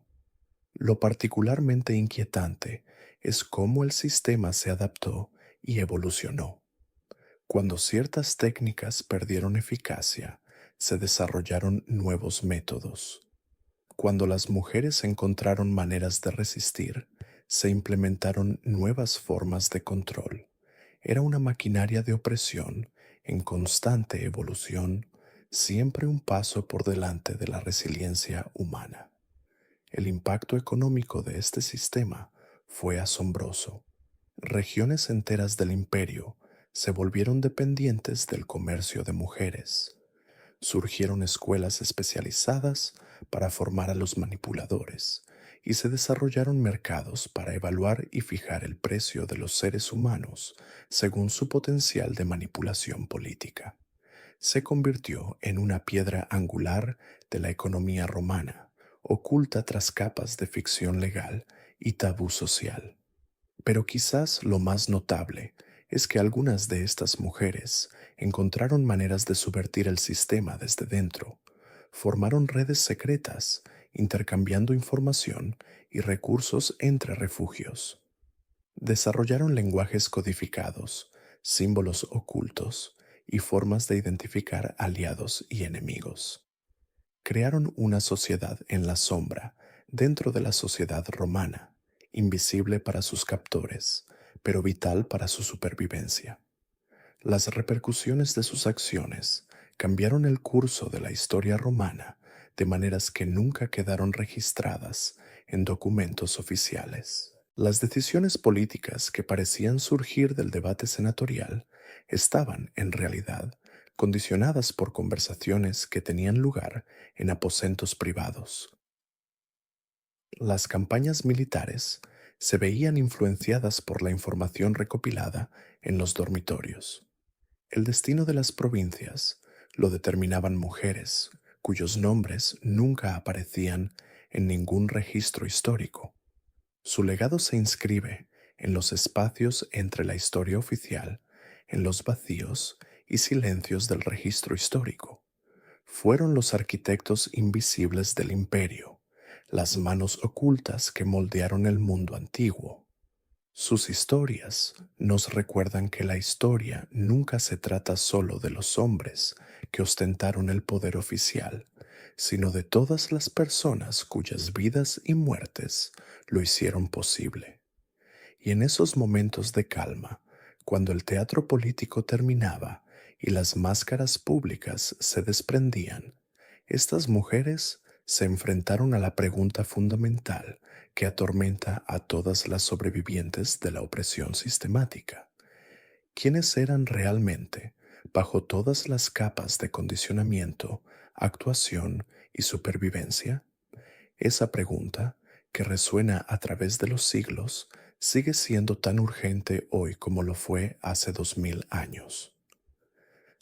Lo particularmente inquietante es cómo el sistema se adaptó y evolucionó. Cuando ciertas técnicas perdieron eficacia, se desarrollaron nuevos métodos. Cuando las mujeres encontraron maneras de resistir, se implementaron nuevas formas de control. Era una maquinaria de opresión en constante evolución, siempre un paso por delante de la resiliencia humana. El impacto económico de este sistema fue asombroso. Regiones enteras del imperio se volvieron dependientes del comercio de mujeres. Surgieron escuelas especializadas para formar a los manipuladores y se desarrollaron mercados para evaluar y fijar el precio de los seres humanos según su potencial de manipulación política. Se convirtió en una piedra angular de la economía romana, oculta tras capas de ficción legal y tabú social. Pero quizás lo más notable es que algunas de estas mujeres encontraron maneras de subvertir el sistema desde dentro. Formaron redes secretas, intercambiando información y recursos entre refugios. Desarrollaron lenguajes codificados, símbolos ocultos y formas de identificar aliados y enemigos. Crearon una sociedad en la sombra dentro de la sociedad romana, invisible para sus captores, pero vital para su supervivencia. Las repercusiones de sus acciones cambiaron el curso de la historia romana de maneras que nunca quedaron registradas en documentos oficiales. Las decisiones políticas que parecían surgir del debate senatorial estaban, en realidad, condicionadas por conversaciones que tenían lugar en aposentos privados. Las campañas militares se veían influenciadas por la información recopilada en los dormitorios. El destino de las provincias lo determinaban mujeres cuyos nombres nunca aparecían en ningún registro histórico. Su legado se inscribe en los espacios entre la historia oficial, en los vacíos y silencios del registro histórico. Fueron los arquitectos invisibles del imperio, las manos ocultas que moldearon el mundo antiguo. Sus historias nos recuerdan que la historia nunca se trata solo de los hombres que ostentaron el poder oficial, sino de todas las personas cuyas vidas y muertes lo hicieron posible. Y en esos momentos de calma, cuando el teatro político terminaba y las máscaras públicas se desprendían, estas mujeres se enfrentaron a la pregunta fundamental que atormenta a todas las sobrevivientes de la opresión sistemática. ¿Quiénes eran realmente, bajo todas las capas de condicionamiento, actuación y supervivencia? Esa pregunta, que resuena a través de los siglos, sigue siendo tan urgente hoy como lo fue hace 2000 años.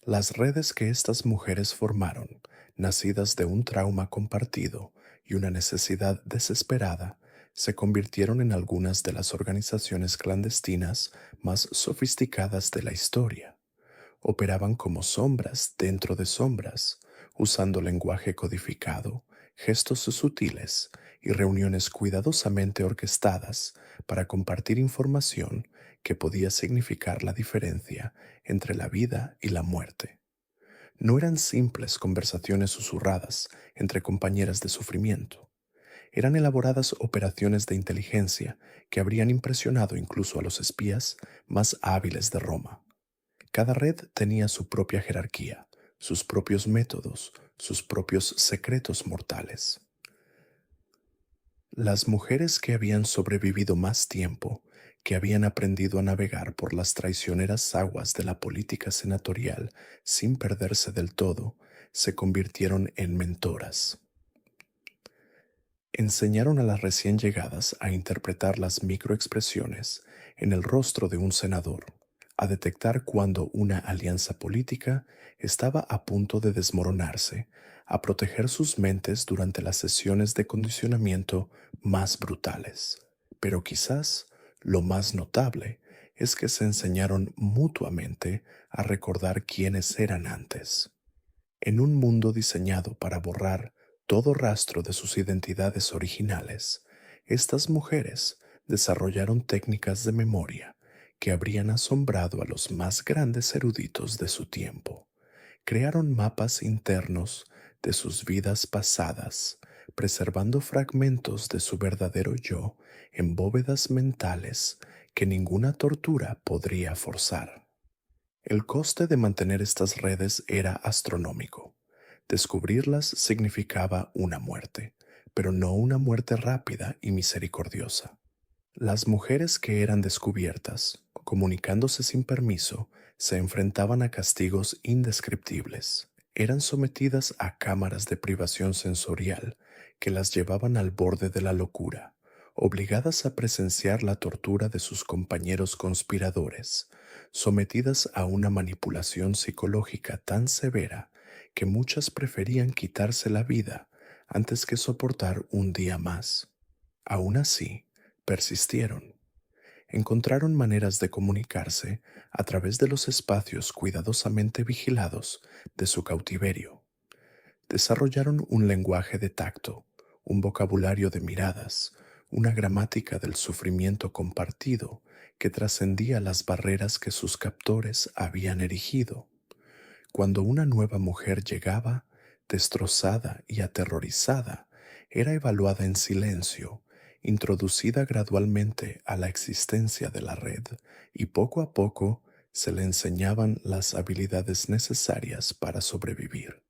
Las redes que estas mujeres formaron, nacidas de un trauma compartido y una necesidad desesperada, se convirtieron en algunas de las organizaciones clandestinas más sofisticadas de la historia. Operaban como sombras dentro de sombras, usando lenguaje codificado, gestos sutiles y reuniones cuidadosamente orquestadas para compartir información que podía significar la diferencia entre la vida y la muerte. No eran simples conversaciones susurradas entre compañeras de sufrimiento. Eran elaboradas operaciones de inteligencia que habrían impresionado incluso a los espías más hábiles de Roma. Cada red tenía su propia jerarquía, sus propios métodos, sus propios secretos mortales. Las mujeres que habían sobrevivido más tiempo, que habían aprendido a navegar por las traicioneras aguas de la política senatorial sin perderse del todo, se convirtieron en mentoras. Enseñaron a las recién llegadas a interpretar las microexpresiones en el rostro de un senador, a detectar cuando una alianza política estaba a punto de desmoronarse, a proteger sus mentes durante las sesiones de condicionamiento más brutales. Pero quizás lo más notable es que se enseñaron mutuamente a recordar quiénes eran antes. En un mundo diseñado para borrar todo rastro de sus identidades originales, estas mujeres desarrollaron técnicas de memoria que habrían asombrado a los más grandes eruditos de su tiempo. Crearon mapas internos de sus vidas pasadas, preservando fragmentos de su verdadero yo en bóvedas mentales que ninguna tortura podría forzar. El coste de mantener estas redes era astronómico. Descubrirlas significaba una muerte, pero no una muerte rápida y misericordiosa. Las mujeres que eran descubiertas, comunicándose sin permiso, se enfrentaban a castigos indescriptibles. Eran sometidas a cámaras de privación sensorial que las llevaban al borde de la locura, obligadas a presenciar la tortura de sus compañeros conspiradores, sometidas a una manipulación psicológica tan severa que muchas preferían quitarse la vida antes que soportar un día más. Aún así, persistieron. Encontraron maneras de comunicarse a través de los espacios cuidadosamente vigilados de su cautiverio. Desarrollaron un lenguaje de tacto, un vocabulario de miradas, una gramática del sufrimiento compartido que trascendía las barreras que sus captores habían erigido. Cuando una nueva mujer llegaba, destrozada y aterrorizada, era evaluada en silencio, introducida gradualmente a la existencia de la red, y poco a poco se le enseñaban las habilidades necesarias para sobrevivir.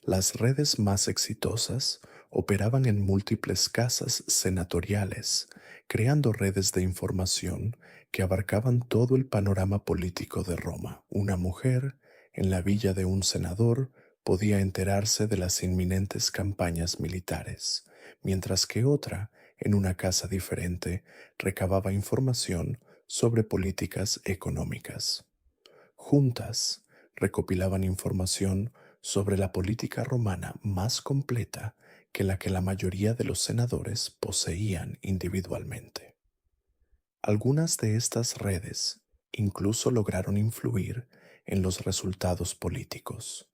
Las redes más exitosas operaban en múltiples casas senatoriales, creando redes de información que abarcaban todo el panorama político de Roma. Una mujer, en la villa de un senador, podía enterarse de las inminentes campañas militares, mientras que otra, en una casa diferente, recababa información sobre políticas económicas. Juntas, recopilaban información sobre la política romana más completa que la mayoría de los senadores poseían individualmente. Algunas de estas redes incluso lograron influir en los resultados políticos.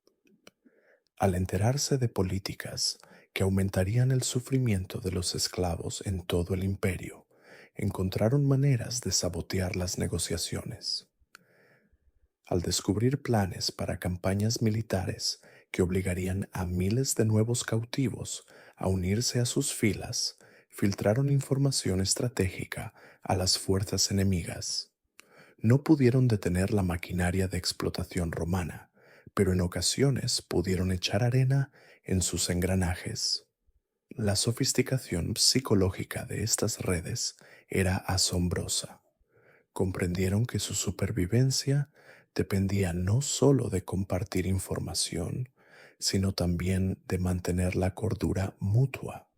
Al enterarse de políticas que aumentarían el sufrimiento de los esclavos en todo el imperio, encontraron maneras de sabotear las negociaciones. Al descubrir planes para campañas militares que obligarían a miles de nuevos cautivos a unirse a sus filas, filtraron información estratégica a las fuerzas enemigas. No pudieron detener la maquinaria de explotación romana, pero en ocasiones pudieron echar arena en sus engranajes. La sofisticación psicológica de estas redes era asombrosa. Comprendieron que su supervivencia dependía no solo de compartir información, sino también de mantener la cordura mutua.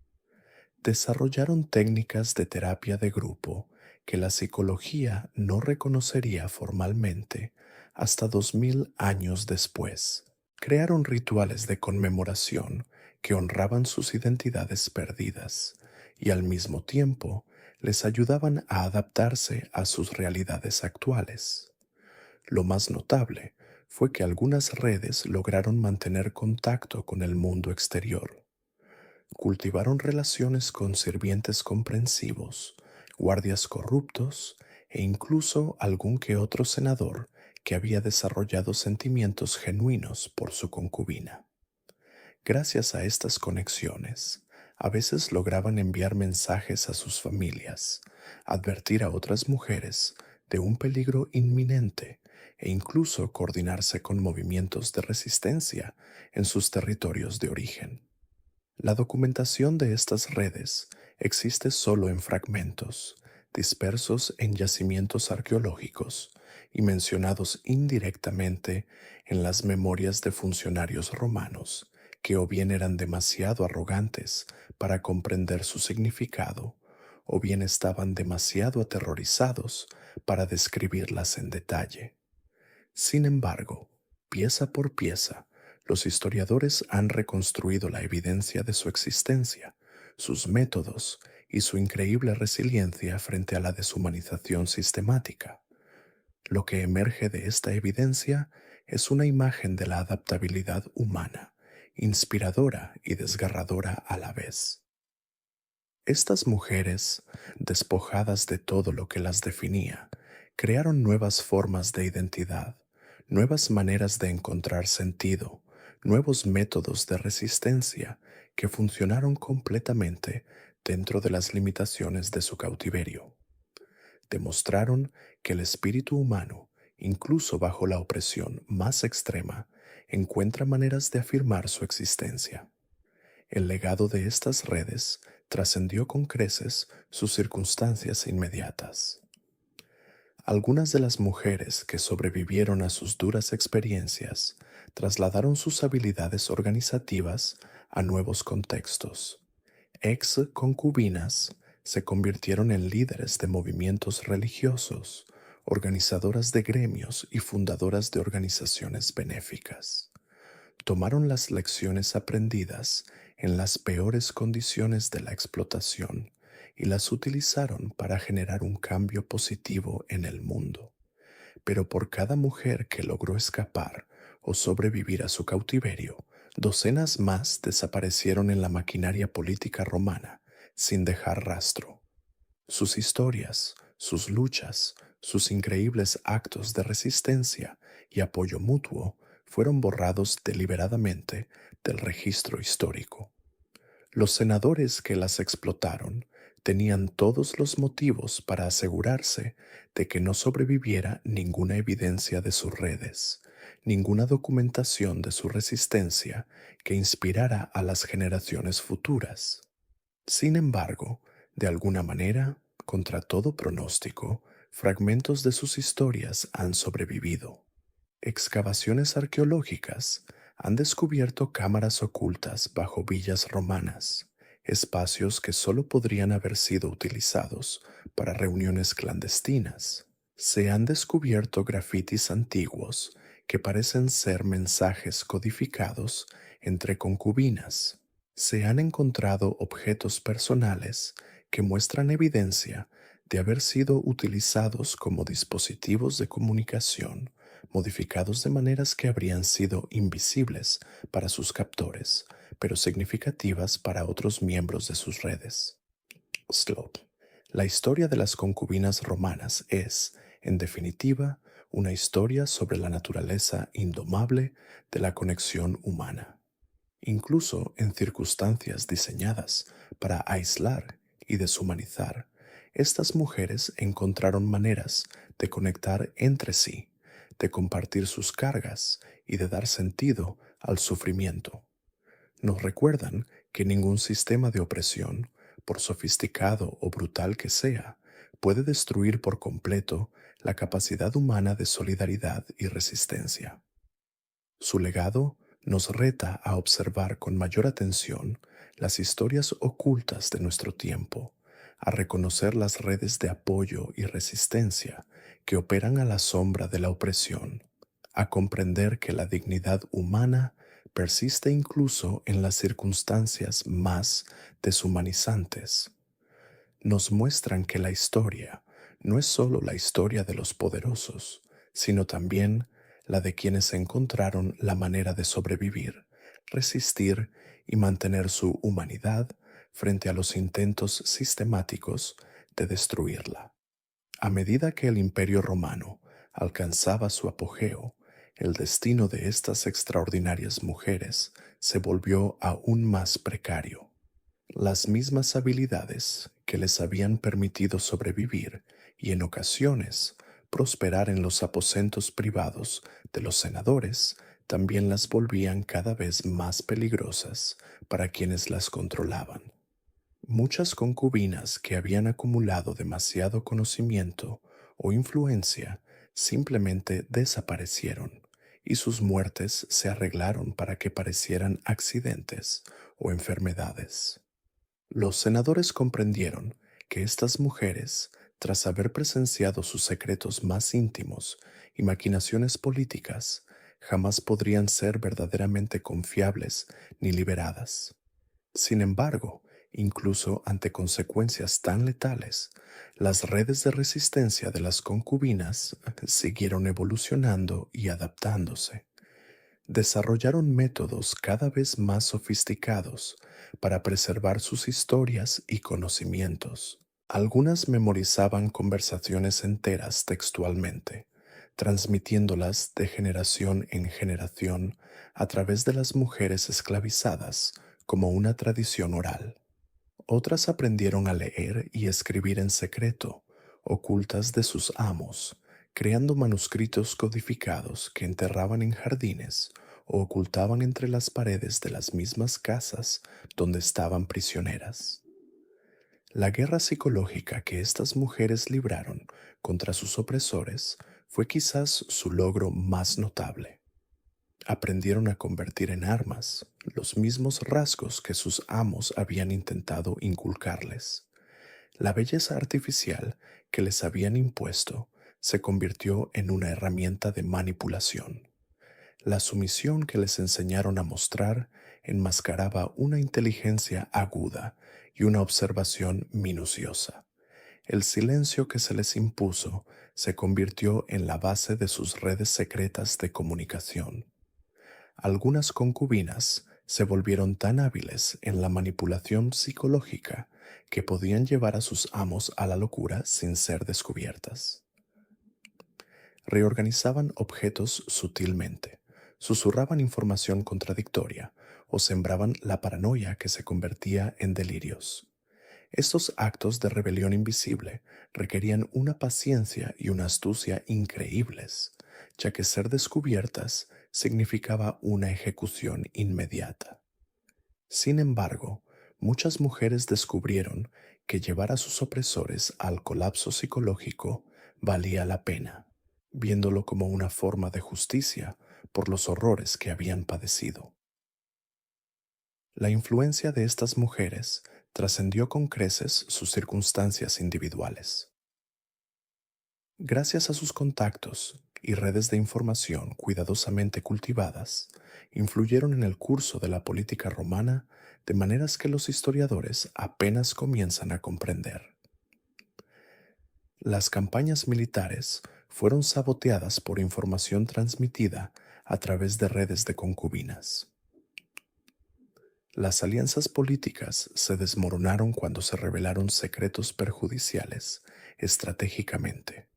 Desarrollaron técnicas de terapia de grupo que la psicología no reconocería formalmente hasta 2000 años después. Crearon rituales de conmemoración que honraban sus identidades perdidas y al mismo tiempo les ayudaban a adaptarse a sus realidades actuales. Lo más notable fue que algunas redes lograron mantener contacto con el mundo exterior. Cultivaron relaciones con sirvientes comprensivos, guardias corruptos e incluso algún que otro senador que había desarrollado sentimientos genuinos por su concubina. Gracias a estas conexiones, a veces lograban enviar mensajes a sus familias, advertir a otras mujeres de un peligro inminente e incluso coordinarse con movimientos de resistencia en sus territorios de origen. La documentación de estas redes existe solo en fragmentos, dispersos en yacimientos arqueológicos y mencionados indirectamente en las memorias de funcionarios romanos, que o bien eran demasiado arrogantes para comprender su significado, o bien estaban demasiado aterrorizados para describirlas en detalle. Sin embargo, pieza por pieza, los historiadores han reconstruido la evidencia de su existencia, sus métodos y su increíble resiliencia frente a la deshumanización sistemática. Lo que emerge de esta evidencia es una imagen de la adaptabilidad humana, inspiradora y desgarradora a la vez. Estas mujeres, despojadas de todo lo que las definía, crearon nuevas formas de identidad, nuevas maneras de encontrar sentido, nuevos métodos de resistencia que funcionaron completamente dentro de las limitaciones de su cautiverio. Demostraron que el espíritu humano, incluso bajo la opresión más extrema, encuentra maneras de afirmar su existencia. El legado de estas redes trascendió con creces sus circunstancias inmediatas. Algunas de las mujeres que sobrevivieron a sus duras experiencias trasladaron sus habilidades organizativas a nuevos contextos. Ex concubinas se convirtieron en líderes de movimientos religiosos, organizadoras de gremios y fundadoras de organizaciones benéficas. Tomaron las lecciones aprendidas en las peores condiciones de la explotación y las utilizaron para generar un cambio positivo en el mundo. Pero por cada mujer que logró escapar o sobrevivir a su cautiverio, docenas más desaparecieron en la maquinaria política romana sin dejar rastro. Sus historias, sus luchas, sus increíbles actos de resistencia y apoyo mutuo fueron borrados deliberadamente del registro histórico. Los senadores que las explotaron tenían todos los motivos para asegurarse de que no sobreviviera ninguna evidencia de sus redes, ninguna documentación de su resistencia que inspirara a las generaciones futuras. Sin embargo, de alguna manera, contra todo pronóstico, fragmentos de sus historias han sobrevivido. Excavaciones arqueológicas han descubierto cámaras ocultas bajo villas romanas, espacios que solo podrían haber sido utilizados para reuniones clandestinas. Se han descubierto grafitis antiguos que parecen ser mensajes codificados entre concubinas. Se han encontrado objetos personales que muestran evidencia de haber sido utilizados como dispositivos de comunicación, modificados de maneras que habrían sido invisibles para sus captores, pero significativas para otros miembros de sus redes. Slope. La historia de las concubinas romanas es, en definitiva, una historia sobre la naturaleza indomable de la conexión humana. Incluso en circunstancias diseñadas para aislar y deshumanizar, estas mujeres encontraron maneras de conectar entre sí, de compartir sus cargas y de dar sentido al sufrimiento. Nos recuerdan que ningún sistema de opresión, por sofisticado o brutal que sea, puede destruir por completo la capacidad humana de solidaridad y resistencia. Su legado nos reta a observar con mayor atención las historias ocultas de nuestro tiempo, a reconocer las redes de apoyo y resistencia que operan a la sombra de la opresión, a comprender que la dignidad humana persiste incluso en las circunstancias más deshumanizantes. Nos muestran que la historia no es solo la historia de los poderosos, sino también la de quienes encontraron la manera de sobrevivir, resistir y mantener su humanidad frente a los intentos sistemáticos de destruirla. A medida que el Imperio Romano alcanzaba su apogeo, el destino de estas extraordinarias mujeres se volvió aún más precario. Las mismas habilidades que les habían permitido sobrevivir y en ocasiones prosperar en los aposentos privados de los senadores también las volvían cada vez más peligrosas para quienes las controlaban. Muchas concubinas que habían acumulado demasiado conocimiento o influencia simplemente desaparecieron y sus muertes se arreglaron para que parecieran accidentes o enfermedades. Los senadores comprendieron que estas mujeres, tras haber presenciado sus secretos más íntimos y maquinaciones políticas, jamás podrían ser verdaderamente confiables ni liberadas. Sin embargo, incluso ante consecuencias tan letales, las redes de resistencia de las concubinas siguieron evolucionando y adaptándose. Desarrollaron métodos cada vez más sofisticados para preservar sus historias y conocimientos. Algunas memorizaban conversaciones enteras textualmente, transmitiéndolas de generación en generación a través de las mujeres esclavizadas como una tradición oral. Otras aprendieron a leer y escribir en secreto, ocultas de sus amos, creando manuscritos codificados que enterraban en jardines o ocultaban entre las paredes de las mismas casas donde estaban prisioneras. La guerra psicológica que estas mujeres libraron contra sus opresores fue quizás su logro más notable. Aprendieron a convertir en armas los mismos rasgos que sus amos habían intentado inculcarles. La belleza artificial que les habían impuesto se convirtió en una herramienta de manipulación. La sumisión que les enseñaron a mostrar enmascaraba una inteligencia aguda y una observación minuciosa. El silencio que se les impuso se convirtió en la base de sus redes secretas de comunicación. Algunas concubinas se volvieron tan hábiles en la manipulación psicológica que podían llevar a sus amos a la locura sin ser descubiertas. Reorganizaban objetos sutilmente, susurraban información contradictoria o sembraban la paranoia que se convertía en delirios. Estos actos de rebelión invisible requerían una paciencia y una astucia increíbles, ya que ser descubiertas significaba una ejecución inmediata. Sin embargo, muchas mujeres descubrieron que llevar a sus opresores al colapso psicológico valía la pena, viéndolo como una forma de justicia por los horrores que habían padecido. La influencia de estas mujeres trascendió con creces sus circunstancias individuales. Gracias a sus contactos y redes de información cuidadosamente cultivadas, influyeron en el curso de la política romana de maneras que los historiadores apenas comienzan a comprender. Las campañas militares fueron saboteadas por información transmitida a través de redes de concubinas. Las alianzas políticas se desmoronaron cuando se revelaron secretos perjudiciales estratégicamente.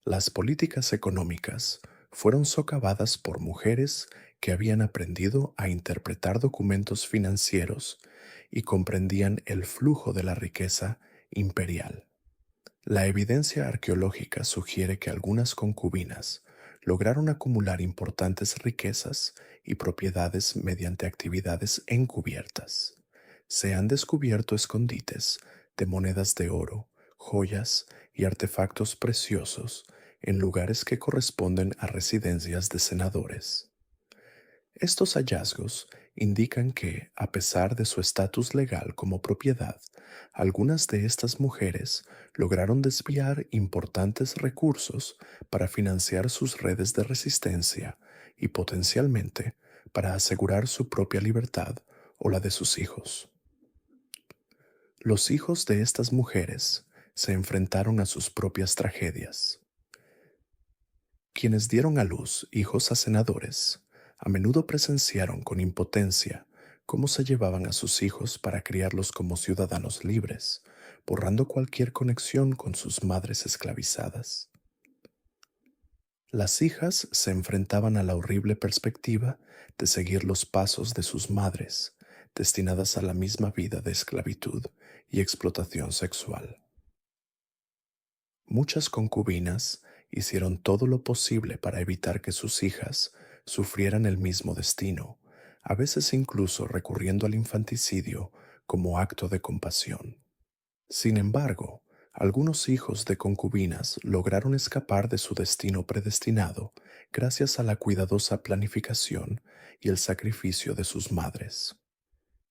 Las políticas económicas fueron socavadas por mujeres que habían aprendido a interpretar documentos financieros y comprendían el flujo de la riqueza imperial. La evidencia arqueológica sugiere que algunas concubinas lograron acumular importantes riquezas y propiedades mediante actividades encubiertas. Se han descubierto escondites de monedas de oro, joyas y artefactos preciosos en lugares que corresponden a residencias de senadores. Estos hallazgos indican que, a pesar de su estatus legal como propiedad, algunas de estas mujeres lograron desviar importantes recursos para financiar sus redes de resistencia y potencialmente para asegurar su propia libertad o la de sus hijos. Los hijos de estas mujeres se enfrentaron a sus propias tragedias. Quienes dieron a luz hijos a senadores a menudo presenciaron con impotencia cómo se llevaban a sus hijos para criarlos como ciudadanos libres, borrando cualquier conexión con sus madres esclavizadas. Las hijas se enfrentaban a la horrible perspectiva de seguir los pasos de sus madres, destinadas a la misma vida de esclavitud y explotación sexual. Muchas concubinas hicieron todo lo posible para evitar que sus hijas sufrieran el mismo destino, a veces incluso recurriendo al infanticidio como acto de compasión. Sin embargo, algunos hijos de concubinas lograron escapar de su destino predestinado gracias a la cuidadosa planificación y el sacrificio de sus madres.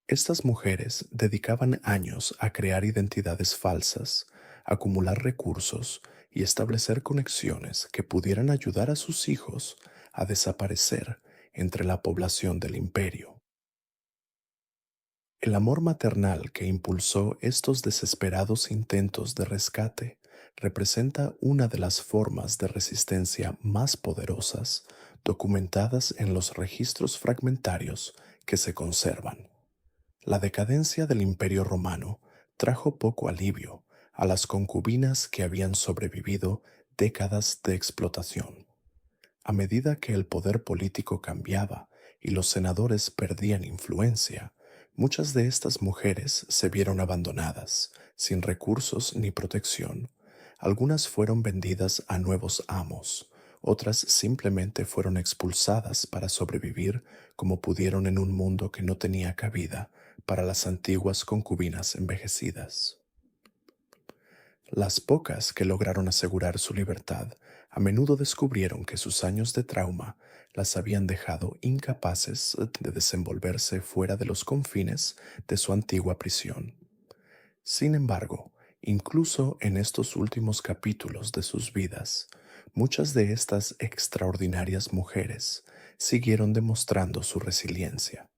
Estas mujeres dedicaban años a crear identidades falsas, acumular recursos y establecer conexiones que pudieran ayudar a sus hijos a desaparecer entre la población del imperio. El amor maternal que impulsó estos desesperados intentos de rescate representa una de las formas de resistencia más poderosas documentadas en los registros fragmentarios que se conservan. La decadencia del Imperio Romano trajo poco alivio a las concubinas que habían sobrevivido décadas de explotación. A medida que el poder político cambiaba y los senadores perdían influencia, muchas de estas mujeres se vieron abandonadas, sin recursos ni protección. Algunas fueron vendidas a nuevos amos, otras simplemente fueron expulsadas para sobrevivir como pudieron en un mundo que no tenía cabida para las antiguas concubinas envejecidas. Las pocas que lograron asegurar su libertad a menudo descubrieron que sus años de trauma las habían dejado incapaces de desenvolverse fuera de los confines de su antigua prisión. Sin embargo, incluso en estos últimos capítulos de sus vidas, muchas de estas extraordinarias mujeres siguieron demostrando su resiliencia.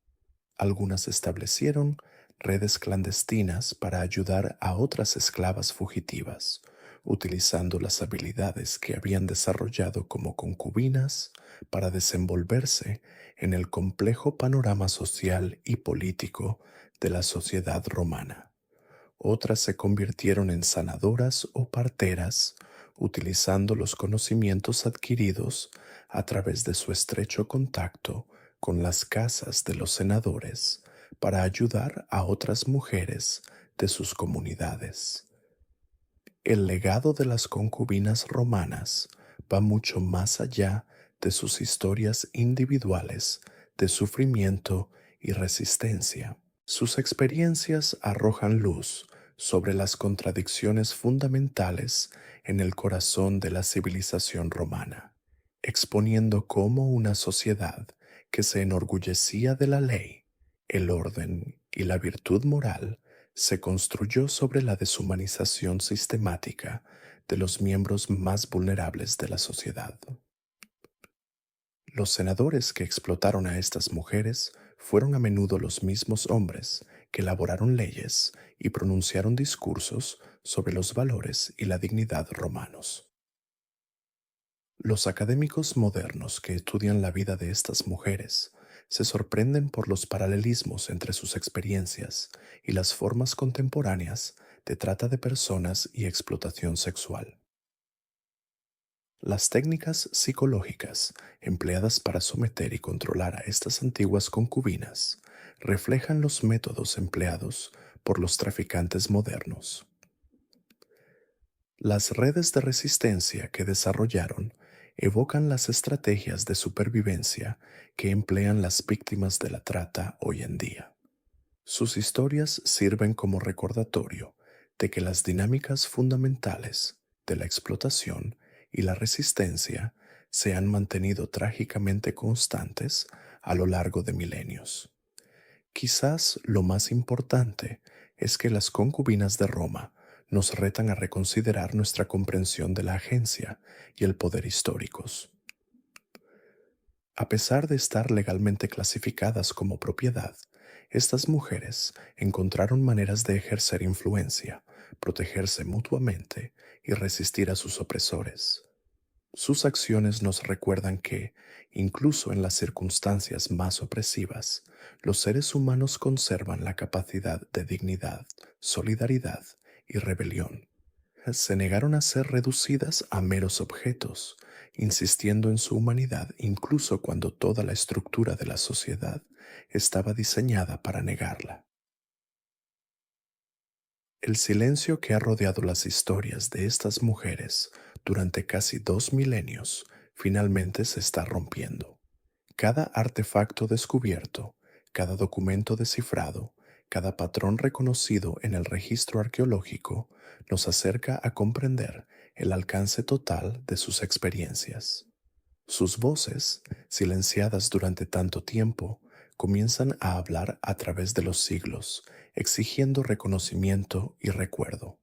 Algunas establecieron redes clandestinas para ayudar a otras esclavas fugitivas, utilizando las habilidades que habían desarrollado como concubinas para desenvolverse en el complejo panorama social y político de la sociedad romana. Otras se convirtieron en sanadoras o parteras, utilizando los conocimientos adquiridos a través de su estrecho contacto con las casas de los senadores para ayudar a otras mujeres de sus comunidades. El legado de las concubinas romanas va mucho más allá de sus historias individuales de sufrimiento y resistencia. Sus experiencias arrojan luz sobre las contradicciones fundamentales en el corazón de la civilización romana, exponiendo cómo una sociedad que se enorgullecía de la ley, el orden y la virtud moral se construyó sobre la deshumanización sistemática de los miembros más vulnerables de la sociedad. Los senadores que explotaron a estas mujeres fueron a menudo los mismos hombres que elaboraron leyes y pronunciaron discursos sobre los valores y la dignidad romanos. Los académicos modernos que estudian la vida de estas mujeres se sorprenden por los paralelismos entre sus experiencias y las formas contemporáneas de trata de personas y explotación sexual. Las técnicas psicológicas empleadas para someter y controlar a estas antiguas concubinas reflejan los métodos empleados por los traficantes modernos. Las redes de resistencia que desarrollaron evocan las estrategias de supervivencia que emplean las víctimas de la trata hoy en día. Sus historias sirven como recordatorio de que las dinámicas fundamentales de la explotación y la resistencia se han mantenido trágicamente constantes a lo largo de milenios. Quizás lo más importante es que las concubinas de Roma nos retan a reconsiderar nuestra comprensión de la agencia y el poder históricos. A pesar de estar legalmente clasificadas como propiedad, estas mujeres encontraron maneras de ejercer influencia, protegerse mutuamente y resistir a sus opresores. Sus acciones nos recuerdan que, incluso en las circunstancias más opresivas, los seres humanos conservan la capacidad de dignidad, solidaridad y rebelión. Se negaron a ser reducidas a meros objetos, insistiendo en su humanidad incluso cuando toda la estructura de la sociedad estaba diseñada para negarla. El silencio que ha rodeado las historias de estas mujeres durante casi 2 milenios finalmente se está rompiendo. Cada artefacto descubierto, cada documento descifrado, cada patrón reconocido en el registro arqueológico nos acerca a comprender el alcance total de sus experiencias. Sus voces, silenciadas durante tanto tiempo, comienzan a hablar a través de los siglos, exigiendo reconocimiento y recuerdo.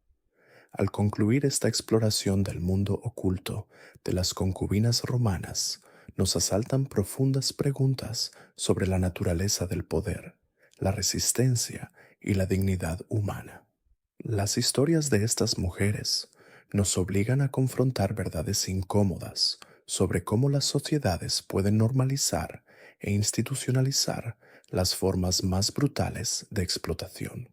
Al concluir esta exploración del mundo oculto de las concubinas romanas, nos asaltan profundas preguntas sobre la naturaleza del poder, la resistencia y la dignidad humana. Las historias de estas mujeres nos obligan a confrontar verdades incómodas sobre cómo las sociedades pueden normalizar e institucionalizar las formas más brutales de explotación.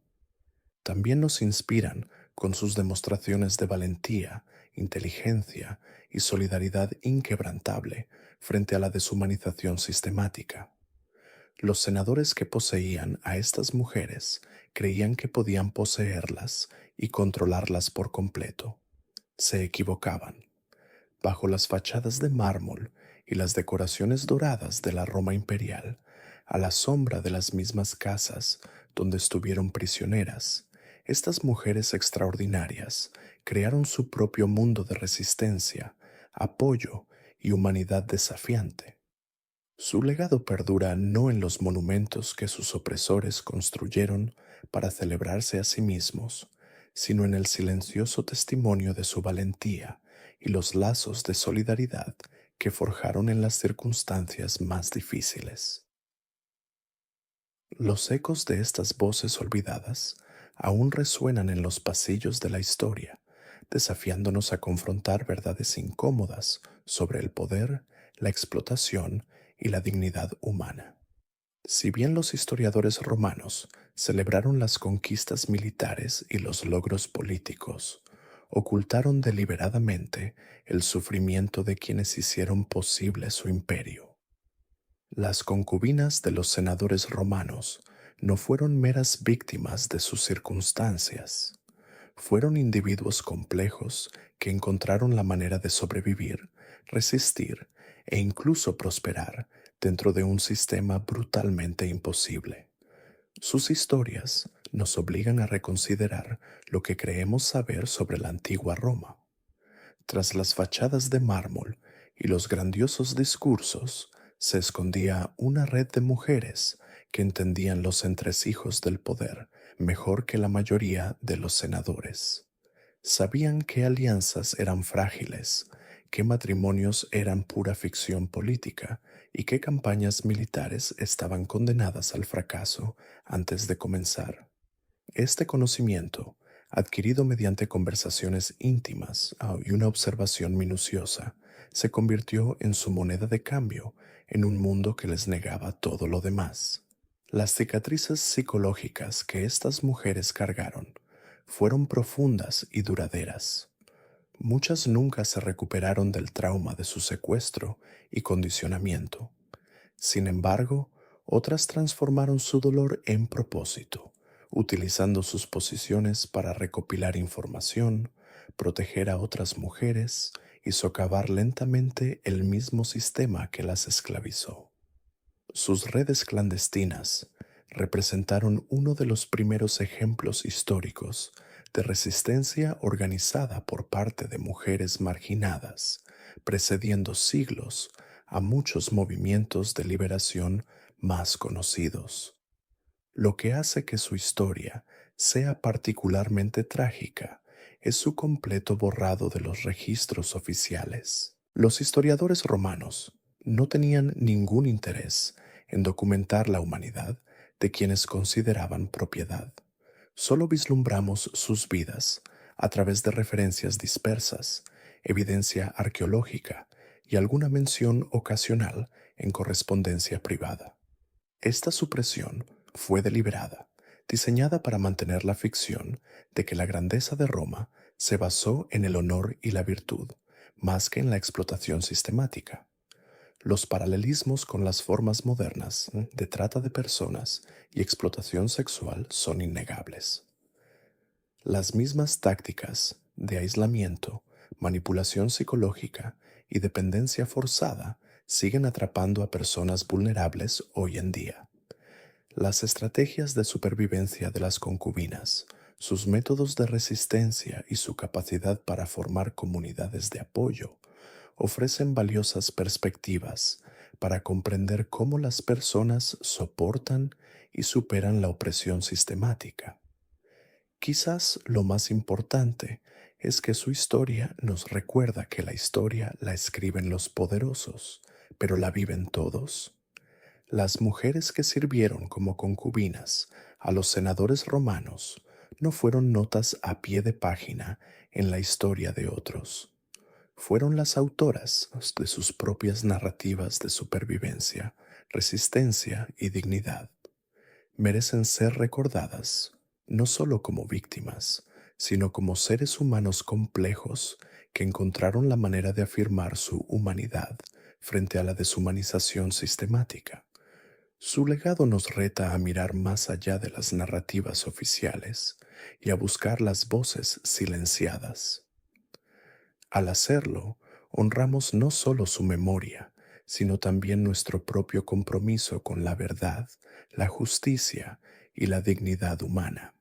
También nos inspiran con sus demostraciones de valentía, inteligencia y solidaridad inquebrantable frente a la deshumanización sistemática. Los senadores que poseían a estas mujeres creían que podían poseerlas y controlarlas por completo. Se equivocaban. Bajo las fachadas de mármol y las decoraciones doradas de la Roma imperial, a la sombra de las mismas casas donde estuvieron prisioneras, estas mujeres extraordinarias crearon su propio mundo de resistencia, apoyo y humanidad desafiante. Su legado perdura no en los monumentos que sus opresores construyeron para celebrarse a sí mismos, sino en el silencioso testimonio de su valentía y los lazos de solidaridad que forjaron en las circunstancias más difíciles. Los ecos de estas voces olvidadas aún resuenan en los pasillos de la historia, desafiándonos a confrontar verdades incómodas sobre el poder, la explotación y la dignidad humana. Si bien los historiadores romanos celebraron las conquistas militares y los logros políticos, ocultaron deliberadamente el sufrimiento de quienes hicieron posible su imperio. Las concubinas de los senadores romanos no fueron meras víctimas de sus circunstancias. Fueron individuos complejos que encontraron la manera de sobrevivir, resistir e incluso prosperar dentro de un sistema brutalmente imposible. Sus historias nos obligan a reconsiderar lo que creemos saber sobre la antigua Roma. Tras las fachadas de mármol y los grandiosos discursos, se escondía una red de mujeres que entendían los entresijos del poder mejor que la mayoría de los senadores. Sabían qué alianzas eran frágiles, qué matrimonios eran pura ficción política y qué campañas militares estaban condenadas al fracaso antes de comenzar. Este conocimiento, adquirido mediante conversaciones íntimas y una observación minuciosa, se convirtió en su moneda de cambio en un mundo que les negaba todo lo demás. Las cicatrices psicológicas que estas mujeres cargaron fueron profundas y duraderas. Muchas nunca se recuperaron del trauma de su secuestro y condicionamiento. Sin embargo, otras transformaron su dolor en propósito, utilizando sus posiciones para recopilar información, proteger a otras mujeres y socavar lentamente el mismo sistema que las esclavizó. Sus redes clandestinas representaron uno de los primeros ejemplos históricos de resistencia organizada por parte de mujeres marginadas, precediendo siglos a muchos movimientos de liberación más conocidos. Lo que hace que su historia sea particularmente trágica es su completo borrado de los registros oficiales. Los historiadores romanos no tenían ningún interés en documentar la humanidad de quienes consideraban propiedad. Solo vislumbramos sus vidas a través de referencias dispersas, evidencia arqueológica y alguna mención ocasional en correspondencia privada. Esta supresión fue deliberada, diseñada para mantener la ficción de que la grandeza de Roma se basó en el honor y la virtud, más que en la explotación sistemática. Los paralelismos con las formas modernas de trata de personas y explotación sexual son innegables. Las mismas tácticas de aislamiento, manipulación psicológica y dependencia forzada siguen atrapando a personas vulnerables hoy en día. Las estrategias de supervivencia de las concubinas, sus métodos de resistencia y su capacidad para formar comunidades de apoyo ofrecen valiosas perspectivas para comprender cómo las personas soportan y superan la opresión sistemática. Quizás lo más importante es que su historia nos recuerda que la historia la escriben los poderosos, pero la viven todos. Las mujeres que sirvieron como concubinas a los senadores romanos no fueron notas a pie de página en la historia de otros. Fueron las autoras de sus propias narrativas de supervivencia, resistencia y dignidad. merecen ser recordadas no solo como víctimas, sino como seres humanos complejos que encontraron la manera de afirmar su humanidad frente a la deshumanización sistemática. Su legado nos reta a mirar más allá de las narrativas oficiales y a buscar las voces silenciadas. Al hacerlo, honramos no solo su memoria, sino también nuestro propio compromiso con la verdad, la justicia y la dignidad humana.